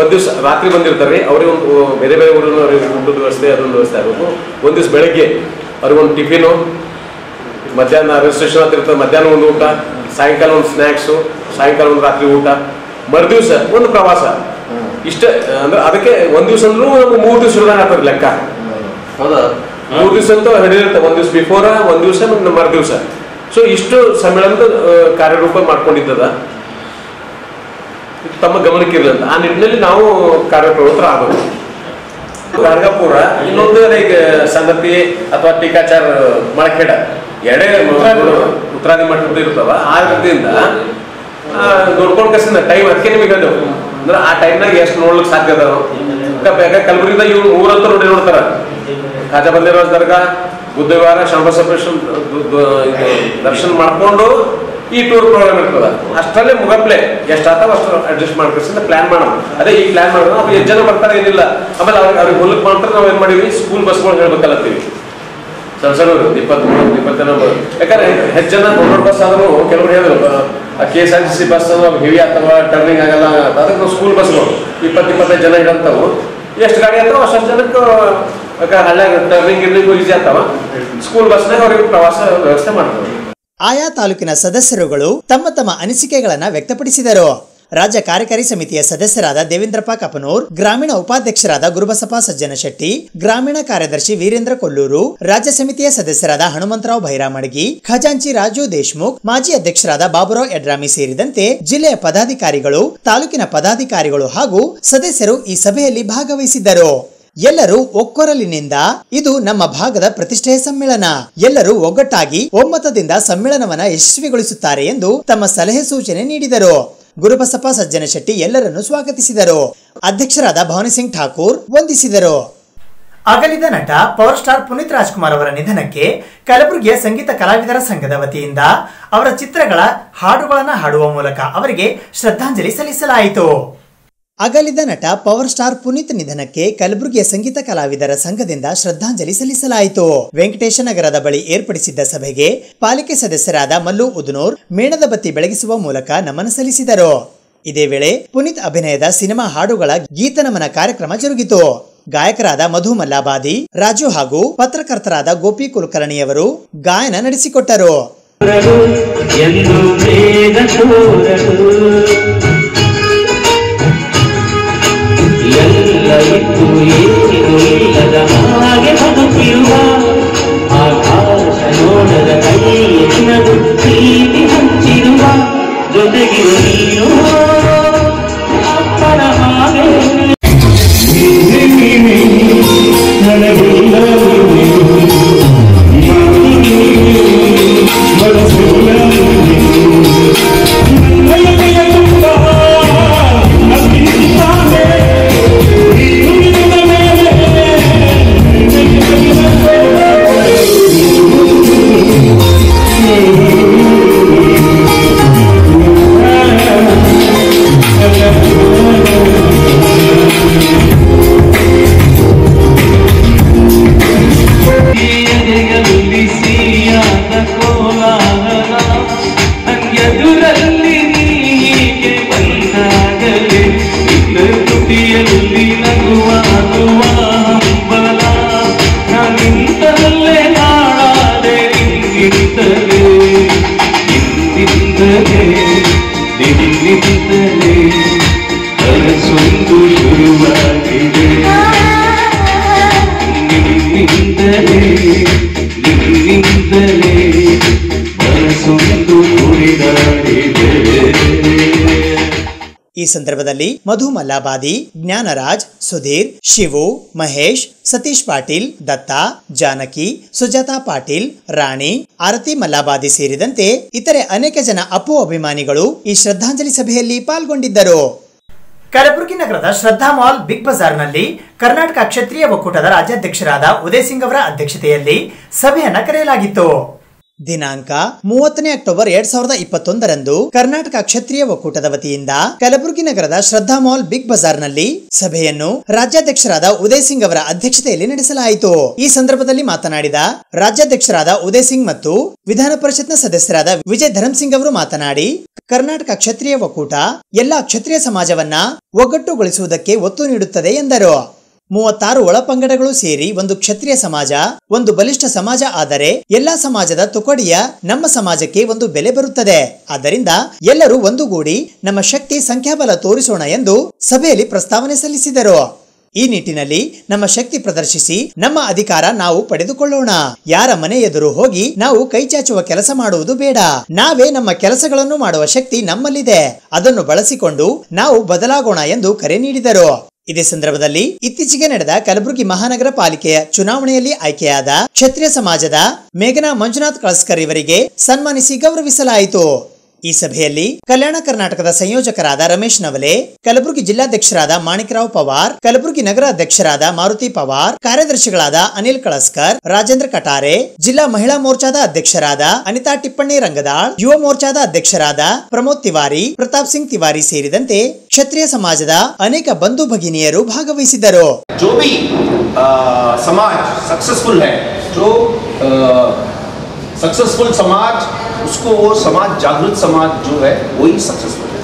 Speaker 8: 1 ದಿವಸ ರಾತ್ರಿ ಬಂದಿರ್ತಾರೆ. ಅವ್ರಿಗೆ ಒಂದು ಬೇರೆ ಬೇರೆ ಊರಿನ ಅವ್ರಿಗೆ ಊಟದ ವ್ಯವಸ್ಥೆ ಅದೊಂದು ವ್ಯವಸ್ಥೆ ಆಗಬೇಕು. 1 ದಿವಸ ಬೆಳಗ್ಗೆ ಅವ್ರಿಗೊಂದು ಟಿಫಿನು, ಮಧ್ಯಾಹ್ನ ರಿಜಿಸ್ಟ್ರೇಷನ್ ಆಗ್ತಿರ್ತದೆ, ಮಧ್ಯಾಹ್ನ ಒಂದು ಊಟ, ಸಾಯಂಕಾಲ ಒಂದು ಸ್ನ್ಯಾಕ್ಸು, ಸಾಯಂಕಾಲ ಒಂದು ರಾತ್ರಿ ಊಟ, ಮರುದಿವಸ ಒಂದು ಪ್ರವಾಸ. ಇಷ್ಟ ಅಂದ್ರೆ ಅದಕ್ಕೆ 1 ದಿವಸ ಅಂದ್ರೂ ನಮ್ಗೆ 3 ದಿವಸ ಆಗ್ತದೆ ಲೆಕ್ಕ. ಹೌದಾ? 3 ದಿವಸ ಅಂತ ಹಿಡಿದಿರುತ್ತೆ. 1 ದಿವಸ ಬಿಫೋರ, 1 ದಿವಸ ಮರುದಿವಸ. ಸೊ ಇಷ್ಟು ಸಮ್ಮೇಳನದ ಕಾರ್ಯರೂಪ ಮಾಡ್ಕೊಂಡಿದ್ದದ ತಮ್ಮ ಗಮನಕ್ಕೆ ಇರಲಿಲ್ಲ. ಆ ನಿಟ್ಟಿನಲ್ಲಿ ನಾವು ಕಾರ್ಯಪ್ರವೃತ್ತರ ಆಗಬೇಕು. ಗಾರ್ಗಾಪುರ ಇನ್ನೊಂದು ಈಗ ಸಂಗತಿ ಅಥವಾ ಟೀಕಾಚಾರ ಮಳಖೇಡ ಎಡೆ ಉತ್ತರಾದಿ ಮಟ್ಟದ ಇರ್ತಾವ. ಆ ರೀತಿಯಿಂದ ನೋಡ್ಕೊಂಡ್ ಕಸಿಂದ ಟೈಮ್ ಅದಕ್ಕೆ ನಿಮಗೆ ಅಂದ್ರೆ ಆ ಟೈಮ್ನಾಗ ಎಷ್ಟು ನೋಡ್ಲಿಕ್ಕೆ ಸಾಧ್ಯ ಅದ. ಕಲಬುರಗಿಯಿಂದ ಇವ್ರು ಊರಂತ ನೋಡ್ತಾರ. ಖಾಜಾ ಬಂದಿರೋ ದರ್ಗಾ, ಬುಧವಾರ ಶಂಬಸಪೇಶ್ವರ ದರ್ಶನ ಮಾಡ್ಕೊಂಡು ಈ ಟೂರ್ ಪ್ರೋಗ್ರಾಮ್ ಇರ್ತದ. ಅಷ್ಟರಲ್ಲೇ ಮುಗಪ್ಲೆ ಎಷ್ಟಾಗ್ತಾವ ಅಷ್ಟು ಅಡ್ಜಸ್ಟ್ ಮಾಡ್ಕೊಸಿಂದ ಪ್ಲಾನ್ ಮಾಡೋಣ. ಅದೇ ಈ ಪ್ಲಾನ್ ಮಾಡೋಣ. ಅವ್ರು 8 ಜನ ಬರ್ತಾರೆ ಏನಿಲ್ಲ. ಆಮೇಲೆ ಅವ್ರಿಗೆ ಹೊಲಕ್ ಮಾಡ್ತಾರೆ. ನಾವ್ ಏನ್ ಮಾಡೀವಿ, ಸ್ಕೂಲ್ ಬಸ್ಗಳು ಹೇಳ್ಬೇಕಲ್ಲತ್ತೀವಿ. ಸಣ್ಣ 20 ಜನ. ಯಾಕಂದ್ರೆ ಹೆಚ್ಚು ಜನ ಗೌರ್ಮೆಂಟ್ ಬಸ್ ಆದ್ರೂ ಕೆಲವರು ಹೇಳಿದ್ರು KSRTC ಬಸ್ ಹೆವಿ ಅಥವಾ ಟರ್ನಿಂಗ್ ಆಗಲ್ಲ. ಅದಕ್ಕೆ ನಾವು ಸ್ಕೂಲ್ ಬಸ್ಗಳು 20-25 ಜನ ಇಡಂತಾವು. ಎಷ್ಟು ಗಾಡಿ ಆಗ್ತಾವ ಅಷ್ಟು ಜನಕ್ಕೆ ಹಳ್ಳ್ಯಾಗ ಟರ್ನಿಂಗ್ ಇರ್ಲಿಕ್ಕೂ ಈಸಿ ಆಗ್ತಾವ. ಸ್ಕೂಲ್ ಬಸ್ನಾಗ ಅವ್ರಿಗೆ ಪ್ರವಾಸ ವ್ಯವಸ್ಥೆ ಮಾಡ್ತಾರೆ.
Speaker 2: ಆಯಾ ತಾಲೂಕಿನ ಸದಸ್ಯರುಗಳು ತಮ್ಮ ತಮ್ಮ ಅನಿಸಿಕೆಗಳನ್ನ ವ್ಯಕ್ತಪಡಿಸಿದರು. ರಾಜ್ಯ ಕಾರ್ಯಕಾರಿ ಸಮಿತಿಯ ಸದಸ್ಯರಾದ ದೇವೇಂದ್ರಪ್ಪ ಕಪನೂರ್, ಗ್ರಾಮೀಣ ಉಪಾಧ್ಯಕ್ಷರಾದ ಗುರುಬಸಪ್ಪ ಸಜ್ಜನ ಶೆಟ್ಟಿ, ಗ್ರಾಮೀಣ ಕಾರ್ಯದರ್ಶಿ ವೀರೇಂದ್ರ ಕೊಲ್ಲೂರು, ರಾಜ್ಯ ಸಮಿತಿಯ ಸದಸ್ಯರಾದ ಹನುಮಂತರಾವ್ ಭೈರಾಮಡ್ಗಿ, ಖಜಾಂಚಿ ರಾಜು ದೇಶ್ಮುಖ್, ಮಾಜಿ ಅಧ್ಯಕ್ಷರಾದ ಬಾಬುರಾವ್ ಯಡ್ರಾಮಿ ಸೇರಿದಂತೆ ಜಿಲ್ಲೆಯ ಪದಾಧಿಕಾರಿಗಳು, ತಾಲೂಕಿನ ಪದಾಧಿಕಾರಿಗಳು ಹಾಗೂ ಸದಸ್ಯರು ಈ ಸಭೆಯಲ್ಲಿ ಭಾಗವಹಿಸಿದ್ದರು. ಎಲ್ಲರೂ ಒಕ್ಕೊರಲಿನಿಂದ ಇದು ನಮ್ಮ ಭಾಗದ ಪ್ರತಿಷ್ಠೆಯ ಸಮ್ಮೇಳನ, ಎಲ್ಲರೂ ಒಗ್ಗಟ್ಟಾಗಿ ಒಮ್ಮತದಿಂದ ಸಮ್ಮೇಳನವನ್ನ ಯಶಸ್ವಿಗೊಳಿಸುತ್ತಾರೆ ಎಂದು ತಮ್ಮ ಸಲಹೆ ಸೂಚನೆ ನೀಡಿದರು. ಗುರುಬಸಪ್ಪ ಸಜ್ಜನ ಶೆಟ್ಟಿ ಎಲ್ಲರನ್ನು ಸ್ವಾಗತಿಸಿದರು. ಅಧ್ಯಕ್ಷರಾದ ಭವಾನಿ ಸಿಂಗ್ ಠಾಕೂರ್ ವಂದಿಸಿದರು. ಅಗಲಿದ ನಟ ಪವರ್ ಸ್ಟಾರ್ ಪುನೀತ್ ರಾಜ್ಕುಮಾರ್ ಅವರ ನಿಧನಕ್ಕೆ ಕಲಬುರಗಿಯ ಸಂಗೀತ ಕಲಾವಿದರ ಸಂಘದ ವತಿಯಿಂದ ಅವರ ಚಿತ್ರಗಳ ಹಾಡುಗಳನ್ನು ಹಾಡುವ ಮೂಲಕ ಅವರಿಗೆ ಶ್ರದ್ಧಾಂಜಲಿ ಸಲ್ಲಿಸಲಾಯಿತು. ಅಗಲಿದ ನಟ ಪವರ್ ಸ್ಟಾರ್ ಪುನೀತ್ ನಿಧನಕ್ಕೆ ಕಲಬುರಗಿಯ ಸಂಗೀತ ಕಲಾವಿದರ ಸಂಘದಿಂದ ಶ್ರದ್ಧಾಂಜಲಿ ಸಲ್ಲಿಸಲಾಯಿತು. ವೆಂಕಟೇಶ ನಗರದ ಬಳಿ ಏರ್ಪಡಿಸಿದ್ದ ಸಭೆಗೆ ಪಾಲಿಕೆ ಸದಸ್ಯರಾದ ಮಲ್ಲು ಉದನೂರ್ ಮೇಣದ ಬತ್ತಿ ಬೆಳಗಿಸುವ ಮೂಲಕ ನಮನ ಸಲ್ಲಿಸಿದರು. ಇದೇ ವೇಳೆ ಪುನೀತ್ ಅಭಿನಯದ ಸಿನಿಮಾ ಹಾಡುಗಳ ಗೀತ ನಮನ ಕಾರ್ಯಕ್ರಮ ಜರುಗಿತು. ಗಾಯಕರಾದ ಮಧು ಮಲ್ಲಾಬಾದಿ, ರಾಜು ಹಾಗೂ ಪತ್ರಕರ್ತರಾದ ಗೋಪಿ ಕುಲಕರ್ಣಿಯವರು ಗಾಯನ ನಡೆಸಿಕೊಟ್ಟರು. ಈ ಸಂದರ್ಭದಲ್ಲಿ ಮಧು ಮಲ್ಲಾಬಾದಿ, ಜ್ಞಾನರಾಜ್, ಸುಧೀರ್, ಶಿವು, ಮಹೇಶ್, ಸತೀಶ್ ಪಾಟೀಲ್, ದತ್ತಾ, ಜಾನಕಿ, ಸುಜಾತಾ ಪಾಟೀಲ್, ರಾಣಿ, ಆರತಿ ಮಲ್ಲಾಬಾದಿ ಸೇರಿದಂತೆ ಇತರೆ ಅನೇಕ ಜನ ಅಪ್ಪು ಅಭಿಮಾನಿಗಳು ಈ ಶ್ರದ್ಧಾಂಜಲಿ ಸಭೆಯಲ್ಲಿ ಪಾಲ್ಗೊಂಡಿದ್ದರು.
Speaker 11: ಕಲಬುರಗಿ ನಗರದ ಶ್ರದ್ಧಾ ಮಾಲ್ ಬಿಗ್ ಬಜಾರ್ನಲ್ಲಿ ಕರ್ನಾಟಕ ಕ್ಷತ್ರಿಯ ಒಕ್ಕೂಟದ ರಾಜ್ಯಾಧ್ಯಕ್ಷರಾದ ಉದಯ್ ಸಿಂಗ್ ಅವರ ಅಧ್ಯಕ್ಷತೆಯಲ್ಲಿ ಸಭೆಯನ್ನ ಕರೆಯಲಾಗಿತ್ತು.
Speaker 2: ದಿನಾಂಕ 30 ಅಕ್ಟೋಬರ್ 2021ರಂದು ಕರ್ನಾಟಕ ಕ್ಷತ್ರಿಯ ಒಕ್ಕೂಟದ ವತಿಯಿಂದ ಕಲಬುರಗಿ ನಗರದ ಶ್ರದ್ಧಾ ಮಾಲ್ ಬಿಗ್ ಬಜಾರ್ನಲ್ಲಿ ಸಭೆಯನ್ನು ರಾಜ್ಯಾಧ್ಯಕ್ಷರಾದ ಉದಯ್ ಸಿಂಗ್ ಅವರ ಅಧ್ಯಕ್ಷತೆಯಲ್ಲಿ ನಡೆಸಲಾಯಿತು. ಈ ಸಂದರ್ಭದಲ್ಲಿ ಮಾತನಾಡಿದ ರಾಜ್ಯಾಧ್ಯಕ್ಷರಾದ ಉದಯ್ ಸಿಂಗ್ ಮತ್ತು ವಿಧಾನ ಪರಿಷತ್ನ ಸದಸ್ಯರಾದ ವಿಜಯ್ ಧರ್ಮ್ ಸಿಂಗ್ ಅವರು ಮಾತನಾಡಿ, ಕರ್ನಾಟಕ ಕ್ಷತ್ರಿಯ ಒಕ್ಕೂಟ ಎಲ್ಲಾ ಕ್ಷತ್ರಿಯ ಸಮಾಜವನ್ನ ಒಗ್ಗಟ್ಟುಗೊಳಿಸುವುದಕ್ಕೆ ಒತ್ತು ನೀಡುತ್ತದೆ ಎಂದರು. 36 ಒಳಪಂಗಡಗಳು ಸೇರಿ ಒಂದು ಕ್ಷತ್ರಿಯ ಸಮಾಜ, ಒಂದು ಬಲಿಷ್ಠ ಸಮಾಜ ಆದರೆ ಎಲ್ಲಾ ಸಮಾಜದ ತುಕಡಿಯ ನಮ್ಮ ಸಮಾಜಕ್ಕೆ ಒಂದು ಬೆಲೆ ಬರುತ್ತದೆ. ಆದ್ದರಿಂದ ಎಲ್ಲರೂ ಒಂದುಗೂಡಿ ನಮ್ಮ ಶಕ್ತಿ ಸಂಖ್ಯಾಬಲ ತೋರಿಸೋಣ ಎಂದು ಸಭೆಯಲ್ಲಿ ಪ್ರಸ್ತಾವನೆ ಸಲ್ಲಿಸಿದರು. ಈ ನಿಟ್ಟಿನಲ್ಲಿ ನಮ್ಮ ಶಕ್ತಿ ಪ್ರದರ್ಶಿಸಿ ನಮ್ಮ ಅಧಿಕಾರ ನಾವು ಪಡೆದುಕೊಳ್ಳೋಣ. ಯಾರ ಮನೆ ಎದುರು ಹೋಗಿ ನಾವು ಕೈ ಚಾಚುವ ಕೆಲಸ ಮಾಡುವುದು ಬೇಡ. ನಾವೇ ನಮ್ಮ ಕೆಲಸಗಳನ್ನು ಮಾಡುವ ಶಕ್ತಿ ನಮ್ಮಲ್ಲಿದೆ. ಅದನ್ನು ಬಳಸಿಕೊಂಡು ನಾವು ಬದಲಾಗೋಣ ಎಂದು ಕರೆ ನೀಡಿದರು. ಇದೇ ಸಂದರ್ಭದಲ್ಲಿ ಇತ್ತೀಚೆಗೆ ನಡೆದ ಕಲಬುರಗಿ ಮಹಾನಗರ ಪಾಲಿಕೆಯ ಚುನಾವಣೆಯಲ್ಲಿ ಆಯ್ಕೆಯಾದ ಕ್ಷತ್ರಿಯ ಸಮಾಜದ ಮೇಘನಾ ಮಂಜುನಾಥ್ ಕಳಸ್ಕರ್ ಇವರಿಗೆ ಸನ್ಮಾನಿಸಿ ಗೌರವಿಸಲಾಯಿತು. ಈ ಸಭೆಯಲ್ಲಿ ಕಲ್ಯಾಣ ಕರ್ನಾಟಕದ ಸಂಯೋಜಕರಾದ ರಮೇಶ್ ನವಲೆ, ಕಲಬುರಗಿ ಜಿಲ್ಲಾಧ್ಯಕ್ಷರಾದ ಮಾಣಿಕರಾವ್ ಪವಾರ್, ಕಲಬುರಗಿ ನಗರ ಅಧ್ಯಕ್ಷರಾದ ಮಾರುತಿ ಪವಾರ್, ಕಾರ್ಯದರ್ಶಿಗಳಾದ ಅನಿಲ್ ಕಳಸ್ಕರ್, ರಾಜೇಂದ್ರ ಕಟಾರೆ, ಜಿಲ್ಲಾ ಮಹಿಳಾ ಮೋರ್ಚಾದ ಅಧ್ಯಕ್ಷರಾದ ಅನಿತಾ ಟಿಪ್ಪಣ್ಣಿ ರಂಗದಾಳ್, ಯುವ ಮೋರ್ಚಾದ ಅಧ್ಯಕ್ಷರಾದ ಪ್ರಮೋದ್ ತಿವಾರಿ, ಪ್ರತಾಪ್ ಸಿಂಗ್ ತಿವಾರಿ ಸೇರಿದಂತೆ ಕ್ಷತ್ರಿಯ ಸಮಾಜದ ಅನೇಕ ಬಂಧು ಭಗಿನಿಯರು ಭಾಗವಹಿಸಿದ್ದರು.
Speaker 12: सक्सेसफुल समाज, उसको वो समाज जागृत समाज जो है वही सक्सेसफुल है.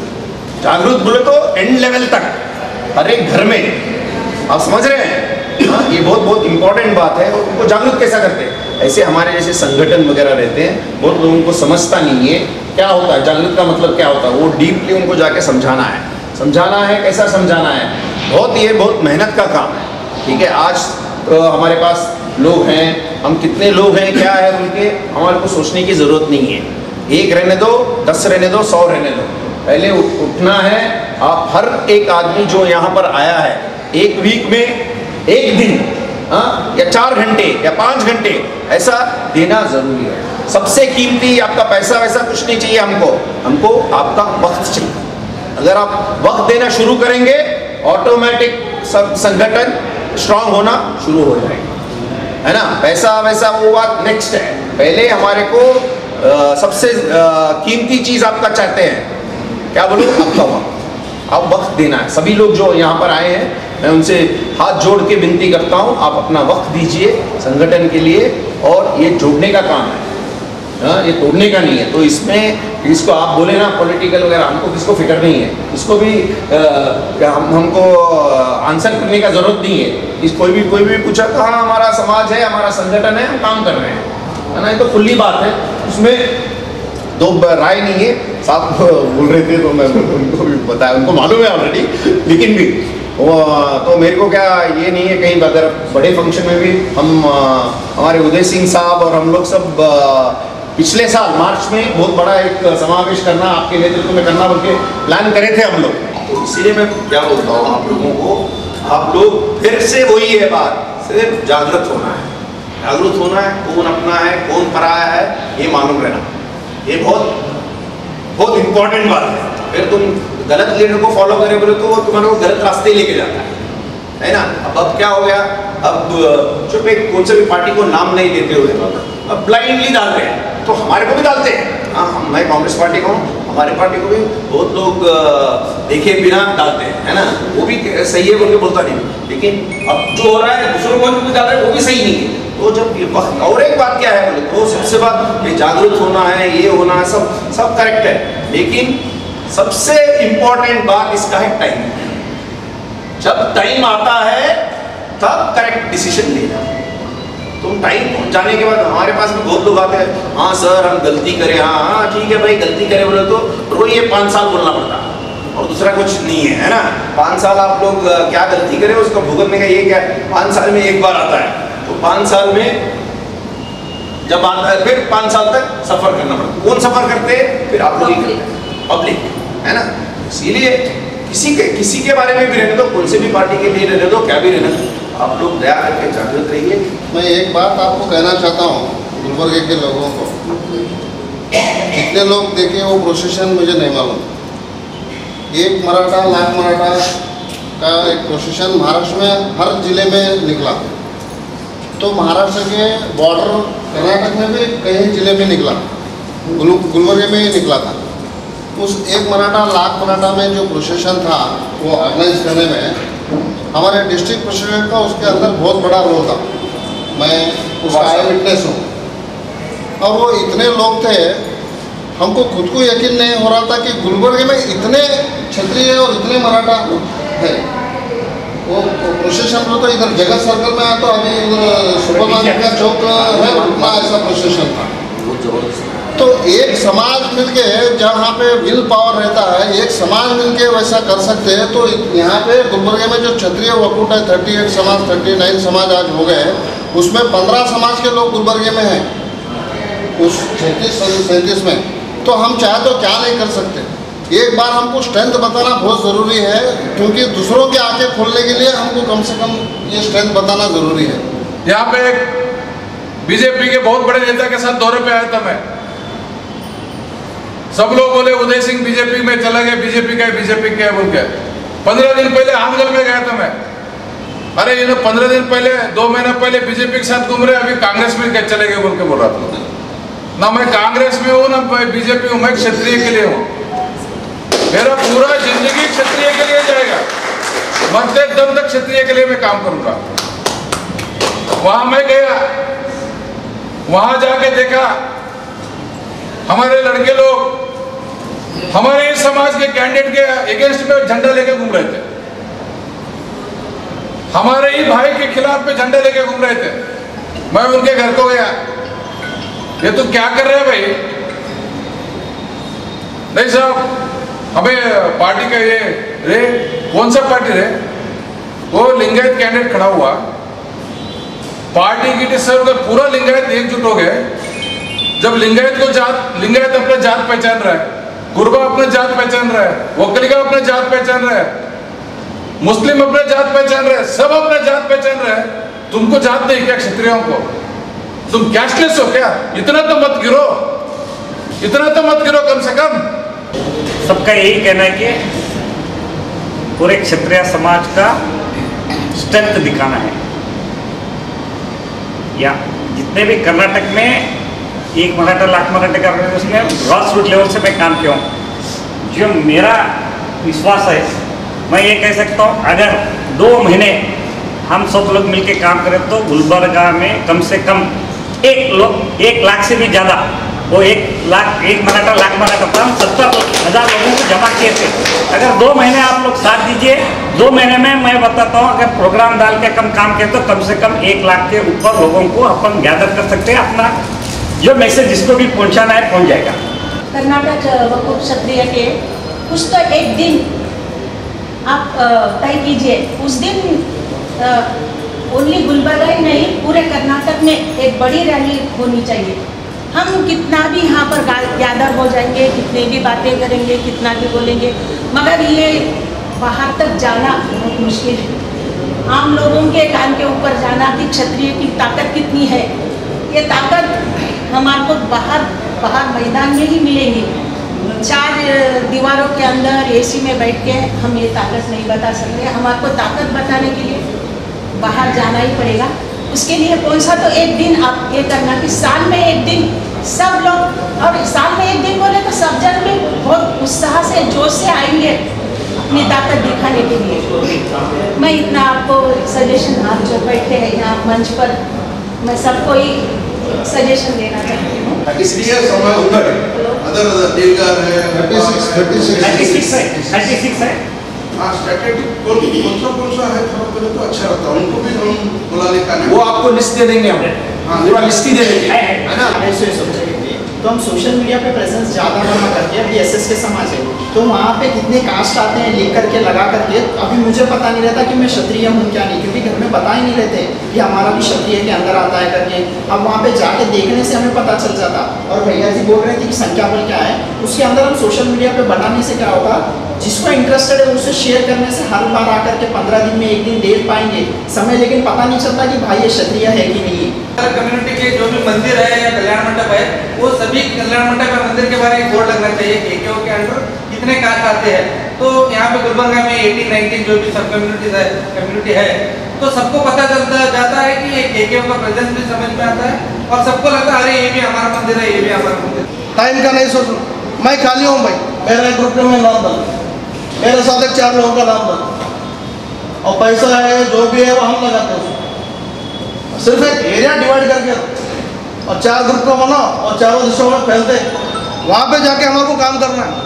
Speaker 12: जागृत बोले तो एंड लेवल तक हर एक घर में, आप समझ रहे हैं, ये बहुत बहुत इंपॉर्टेंट बात है. और उनको जागृत कैसा करते हैं? ऐसे हमारे जैसे संगठन वगैरह रहते हैं, बहुत लोगों को समझता नहीं है क्या होता है जागृत का मतलब क्या होता है. वो डीपली उनको जाके समझाना है. कैसा समझाना है? बहुत मेहनत का काम है. ठीक है, आज हमारे पास लोग हैं, हम कितने लोग हैं, क्या है उनके, हमारे को सोचने की ज़रूरत नहीं है. 1 रहने दो, 10 रहने दो, 100 रहने दो. पहले उठना है. आप हर एक आदमी जो यहाँ पर आया है, एक वीक में 1 दिन या 4 घंटे या 5 घंटे ऐसा देना ज़रूरी है. सबसे कीमती आपका पैसा वैसा कुछ नहीं चाहिए हमको आपका वक्त चाहिए. अगर आप वक्त देना शुरू करेंगे, ऑटोमेटिक सब संगठन स्ट्रांग होना शुरू हो जाएगा, है ना. पैसा वैसा वो बात नेक्स्ट है. पहले हमारे को सबसे कीमती चीज़ आपका चाहते हैं, क्या बोलूँ, आपका वक्त. आप वक्त देना है। सभी लोग जो यहाँ पर आए हैं, मैं उनसे हाथ जोड़ के विनती करता हूँ, आप अपना वक्त दीजिए संगठन के लिए, और ये जोड़ने का काम है, हाँ, ये तोड़ने का नहीं है। तो इसमें इसको आप बोले ना पॉलिटिकल वगैरह, हमको किसको फिक्र नहीं है, इसको भी हमको आंसर करने का ज़रूरत नहीं है। इस कोई भी पूछा तो हाँ हमारा समाज है, हमारा संगठन है, हम काम कर रहे हैं, है ना, ये तो खुली बात है, उसमें दो राय नहीं है। साहब बोल रहे थे तो मैं उनको भी बताया, उनको मालूम है ऑलरेडी, लेकिन भी तो मेरे को क्या ये नहीं है, कहीं अगर बड़े फंक्शन में भी हम हमारे उदय सिंह साहब और हम लोग सब पिछले साल मार्च में बहुत बड़ा एक समावेश करना, आपके नेतृत्व में करना बोल के प्लान करे थे हम लोग। तो इसीलिए मैं क्या बोलता हूँ आप लोगों को, आप लोग फिर से वही है बात, सिर्फ जागृत होना है, जागरूक होना है, कौन अपना है कौन पराया है ये मालूम रहना, ये बहुत इंपॉर्टेंट बात है। फिर तुम गलत लीडर को फॉलो करे बोले तो वो तुम्हारे को गलत रास्ते लेके जाता है ना। अब क्या हो गया, अब चुप एक कौन से भी पार्टी को नाम नहीं देते हुए अब ब्लाइंडली डाल रहे हैं, तो हमारे को भी डालते हैं। हाँ, मैं कांग्रेस पार्टी का हूँ, हमारे पार्टी को भी बहुत लोग देखे बिना डालते हैं, है ना, वो भी सही है बोल के बोलता नहीं, लेकिन अब जो हो रहा है दूसरों को भी डाल रहे हैं वो भी सही नहीं है। तो जब ये वक्त, और एक बात क्या है बोले तो सबसे बात ये जागरूक होना है, ये होना है, सब करेक्ट है, लेकिन सबसे इंपॉर्टेंट बात इसका है टाइम। जब टाइम आता है तब करेक्ट डिसीजन लेना। तुम टाइम जाने के बाद, हमारे पास भी बहुत लोग आते हैं, हाँ सर हम गलती करें, हाँ ठीक है भाई गलती करें बोले तो रोज ये 5 साल बोलना पड़ता और दूसरा कुछ नहीं है ना। 5 साल आप लोग क्या गलती करें उसका भुगतने का ये क्या, 5 साल में एक बार आता है, तो 5 साल में जब आता है फिर 5 साल तक सफर करना पड़ता। कौन सफर करते हैं? फिर आप लोग ही करते हैं, पब्लिक, है ना। इसीलिए किसी के बारे में भी रहने दो, कौन से भी पार्टी के लिए रहने दो, क्या भी रहने दो, आप लोग दया करके जागृत रहिए।
Speaker 13: मैं एक बात आपको कहना चाहता हूँ गुलबर्गे के लोगों को, कितने लोग देखे वो प्रोसेशन मुझे नहीं मालूम। एक मराठा लाख मराठा का एक प्रोसेशन महाराष्ट्र में हर जिले में निकला, तो महाराष्ट्र के बॉर्डर कर्नाटक में भी कई जिले में निकला, गुलबर्गे में ही निकला था। उस एक मराठा लाख मराठा में जो प्रोसेशन था वो ऑर्गेनाइज करने में हमारे डिस्ट्रिक्ट प्रेसिडेंट का उसके अंदर बहुत बड़ा रोल था। मैं उसका आई विटनेस हूँ। और वो इतने लोग थे, हमको खुद को यकीन नहीं हो रहा था कि गुलबर्गे में इतने क्षत्रिय और इतने मराठा है। वो प्रोसेशन में तो इधर जगत सर्कल में आया, तो अभी सुपर मार्केट का चौक है, उतना ऐसा प्रोसेशन था। तो एक समाज मिलके, जहाँ पे विल पावर रहता है, एक समाज मिलके वैसा कर सकते हैं। तो यहाँ पे गुलबर्गे में जो क्षत्रिय वकूट है, 38 समाज 39 समाज आज हो गए, उसमें 15 समाज के लोग गुलबर्गे में हैं, उस 36-37 में। तो हम चाहे तो क्या नहीं कर सकते। एक बार हमको स्ट्रेंथ बताना बहुत ज़रूरी है, क्योंकि दूसरों के आंखें खोलने के लिए हमको कम से कम ये स्ट्रेंथ बताना ज़रूरी है।
Speaker 14: यहाँ पे एक बीजेपी के बहुत बड़े नेता के साथ दौरे पे आया था मैं, सब लोग बोले उदय सिंह बीजेपी में चला गया, बीजेपी का है बोल के। 15 दिन पहले हाथगल में गया था मैं, अरे ये 15 दिन पहले 2 महीना पहले बीजेपी के साथ घूम रहे, अभी कांग्रेस में क्या चले गए बोल के बोल रहा था। ना मैं कांग्रेस में हूँ ना बीजेपी हूँ, मैं क्षत्रिय के लिए हूँ। मेरा पूरा जिंदगी क्षत्रिय के लिए जाएगा, मरते दम तक क्षत्रिय के लिए मैं काम करूंगा। वहां मैं गया, वहां जाके देखा हमारे लड़के लोग हमारे इस समाज के कैंडिडेट के अगेंस्ट में झंडा लेके घूम रहे थे, हमारे ही भाई के खिलाफ में झंडा लेके घूम रहे थे। मैं उनके घर को गया, ये तो क्या कर रहे हैं भाई? नहीं साहब, हमें पार्टी का ये रे, कौन सा पार्टी रे? वो लिंगायत कैंडिडेट खड़ा हुआ, पार्टी की सर पूरा लिंगायत एकजुट हो गए। जब लिंगायत अपना जात पहचान रहा है, गुरबा अपना जात पहचान रहा है, वकलिका अपना जात पहचान रहा है, मुस्लिम अपना जात पहचान रहे हैं, सब अपना जात पहचान रहे हैं। तुमको जात नहीं क्या क्षत्रियों को? तुम कैशलेस हो क्या? इतना तो मत गिरो, इतना तो मत गिरो कम से कम।
Speaker 15: सबका यही कहना है कि पूरे क्षत्रिय समाज का स्ट्रेंथ दिखाना है। या जितने भी कर्नाटक में एक मराठा लाख मराठा का उसमें ग्रास रूट लेवल से मैं काम किया हूँ। जो मेरा विश्वास है मैं ये कह सकता हूँ अगर 2 महीने हम सब लोग मिलके काम करें तो गुलबर्गा में कम से कम 1 लाख से भी ज़्यादा, वो 1 मराठा था, हम 70,000 लोगों को जमा किए थे। अगर 2 महीने आप लोग साथ दीजिए, 2 महीने में मैं बताता हूँ अगर प्रोग्राम डाल के कम काम किए तो कम से कम 1 लाख के ऊपर लोगों को अपन गैदर कर सकते हैं। अपना जो मैसेज जिसको भी पहुँचाना है पहुँच जाएगा।
Speaker 16: कर्नाटक वकुफ क्षत्रिय के कुछ तो एक दिन आप तय कीजिए, उस दिन ओनली गुलबर्गा ही नहीं पूरे कर्नाटक में एक बड़ी रैली होनी चाहिए। हम कितना भी यहाँ पर गैदर हो जाएंगे, कितने भी बातें करेंगे, कितना भी बोलेंगे, मगर ये बाहर तक जाना बहुत मुश्किल है। आम लोगों के कान के ऊपर जाना कि क्षत्रिय की ताकत कितनी है, ये ताकत हमारे को बाहर मैदान में ही मिलेंगी। 4 दीवारों के अंदर एसी में बैठ के हम ये ताकत नहीं बता सकते। हमारे को ताकत बताने के लिए बाहर जाना ही पड़ेगा। उसके लिए कौन सा तो एक दिन आप ये करना कि साल में एक दिन सब लोग, और साल में एक दिन बोले तो सब जन भी बहुत उत्साह से जोश से आएंगे अपनी ताकत दिखाने के लिए। मैं इतना आपको सजेशन, आप जो बैठे हैं यहाँ मंच पर, मैं सबको ही सजेशन देना चाहती हूँ।
Speaker 13: इसलिए समय उधर अदर देवदार है 36 है। हाँ, स्ट्रैटेजिक कौन सा है थोड़ा तो अच्छा रहता है, उनको भी हम बुलाने का नहीं।
Speaker 2: वो आपको लिस्ट दे देंगे हम। हाँ, पूरा लिस्ट ही दे देंगे, है ना।
Speaker 17: ऐसे सोचेंगे तो हम सोशल मीडिया पे प्रेजेंस ज़्यादा बना करके, अभी एसएस के समाज है तो वहाँ पे कितने कास्ट आते हैं लिख करके लगा करके, अभी मुझे पता नहीं रहता कि मैं क्षत्रिय हूँ क्या नहीं, क्योंकि घर में बता ही नहीं रहते कि हमारा भी क्षत्रिय के अंदर आता है करके। अब वहाँ पे जाके देखने से हमें पता चल जाता। और भैया जी बोल रहे थे कि संख्या बल क्या है, उसके अंदर हम सोशल मीडिया पे बनाने से क्या होगा, जिसको इंटरेस्टेड है उसे शेयर करने से हर बार आकर के 15 दिन में एक दिन देख पाएंगे समय, लेकिन पता नहीं चलता कि भाई ये क्षत्रिय है कि नहीं है।
Speaker 18: कम्युनिटी के जो भी मंदिर है या कल्याण मंडप है, वो सभी कल्याण मंडप या मंदिर के बारे में बोर्ड लगना चाहिए कि केओ के अंडर कितने कास्ट आते हैं। तो यहाँ पे गुलबर्गा में 18-19 जो भी सब कम्युनिटी है तो सबको पता चलता जाता है कि ये केकेओ का प्रेजेंस भी समझ में आता है और सबको लगता है अरे ये भी हमारा मंदिर है, ये भी हमारा मंदिर।
Speaker 19: टाइम का नहीं सोचो, मैं खाली हूँ भाई, मेरा ग्रुप में नाम डाल, मेरे साथ 4 लोगों का नाम डाल, और पैसा है जो भी है वो हम लगाते हैं। सिर्फ एक एरिया डिवाइड करके और 4 ग्रुप को बनाओ और चारों दिशाओं में फैलते, वहाँ पे जाके हमारे को काम करना है।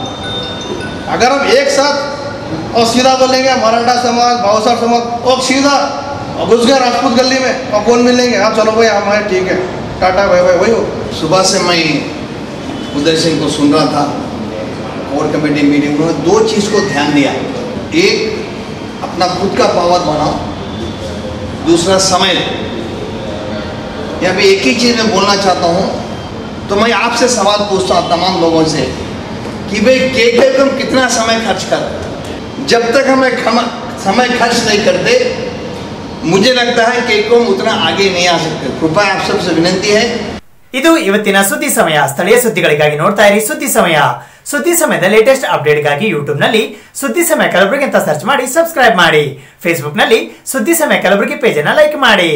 Speaker 19: अगर हम एक साथ और सीधा बोलेंगे मराठा समाज, भावसार समाज, और सीधा और घुस गए राजपूत गली में और कौन मिलेंगे, हाँ चलो भाई हमारे ठीक है टाटा भाई भाई वही हो।
Speaker 12: सुबह से मैं उदय सिंह को सुन रहा था, कोर कमेटी मीटिंग में 2 चीज़ को ध्यान दिया। एक, अपना खुद का पावर बढ़ाओ, दूसरा समय। या मैं एक ही चीज़ में बोलना चाहता हूँ, तो मैं आपसे सवाल पूछता हूँ तमाम लोगों से कि भाई केके को हम कितना समय खर्च कर, जब तक हमें समय खर्च नहीं करते मुझे लगता है केके को हम उतना आगे नहीं आ सकते। कृपया आप सबसे विनंती है।
Speaker 2: ಇದು ಇವತ್ತಿನ ಸುದ್ದಿ ಸಮಯ. ಸ್ಥಳೀಯ ಸುದ್ದಿಗಳಿಗಾಗಿ ನೋಡ್ತಾ ಇರಿ ಸುದ್ದಿ ಸಮಯ. ಸುದ್ದಿ ಸಮಯದ ಲೇಟೆಸ್ಟ್ ಅಪ್ಡೇಟ್ಗಾಗಿ ಯೂಟ್ಯೂಬ್ ನಲ್ಲಿ ಸುದ್ದಿ ಸಮಯ ಕಲಬುರಗಿ ಅಂತ ಸರ್ಚ್ ಮಾಡಿ ಸಬ್ಸ್ಕ್ರೈಬ್ ಮಾಡಿ. ಫೇಸ್ಬುಕ್ ನಲ್ಲಿ ಸುದ್ದಿ ಸಮಯ ಕಲಬುರಗಿ ಪೇಜ್ ಅನ್ನು ಲೈಕ್ ಮಾಡಿ.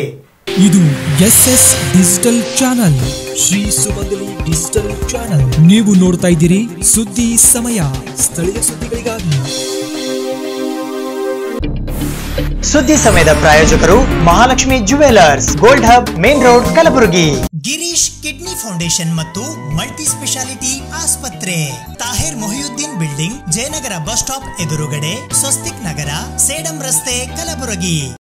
Speaker 1: ಇದು ಎಸ್ಎಸ್ ಡಿಜಿಟಲ್ ಚಾನಲ್, ಶ್ರೀ ಸುಮಂಗಲಿ ಡಿಜಿಟಲ್ ಚಾನಲ್. ನೀವು ನೋಡ್ತಾ ಇದ್ದೀರಿ ಸುದ್ದಿ ಸಮಯ, ಸ್ಥಳೀಯ ಸುದ್ದಿಗಳಿಗಾಗಿ.
Speaker 2: ಸುದ್ದಿ ಸಮಯದ ಪ್ರಾಯೋಜಕರು Mahalakshmi jewellers, gold hub, main road, Kalaburagi.
Speaker 20: Girish kidney foundation ಮತ್ತು ಮಲ್ಟಿ ಸ್ಪೆಷಾಲಿಟಿ ಆಸ್ಪತ್ರೆ, Tahir Mohiuddin building, Jayanagar bus stop ಎದುರುಗಡೆ, ಸ್ವಸ್ತಿಕ್ ನಗರ, ಸೇಡಂ ರಸ್ತೆ, ಕಲಬುರಗಿ.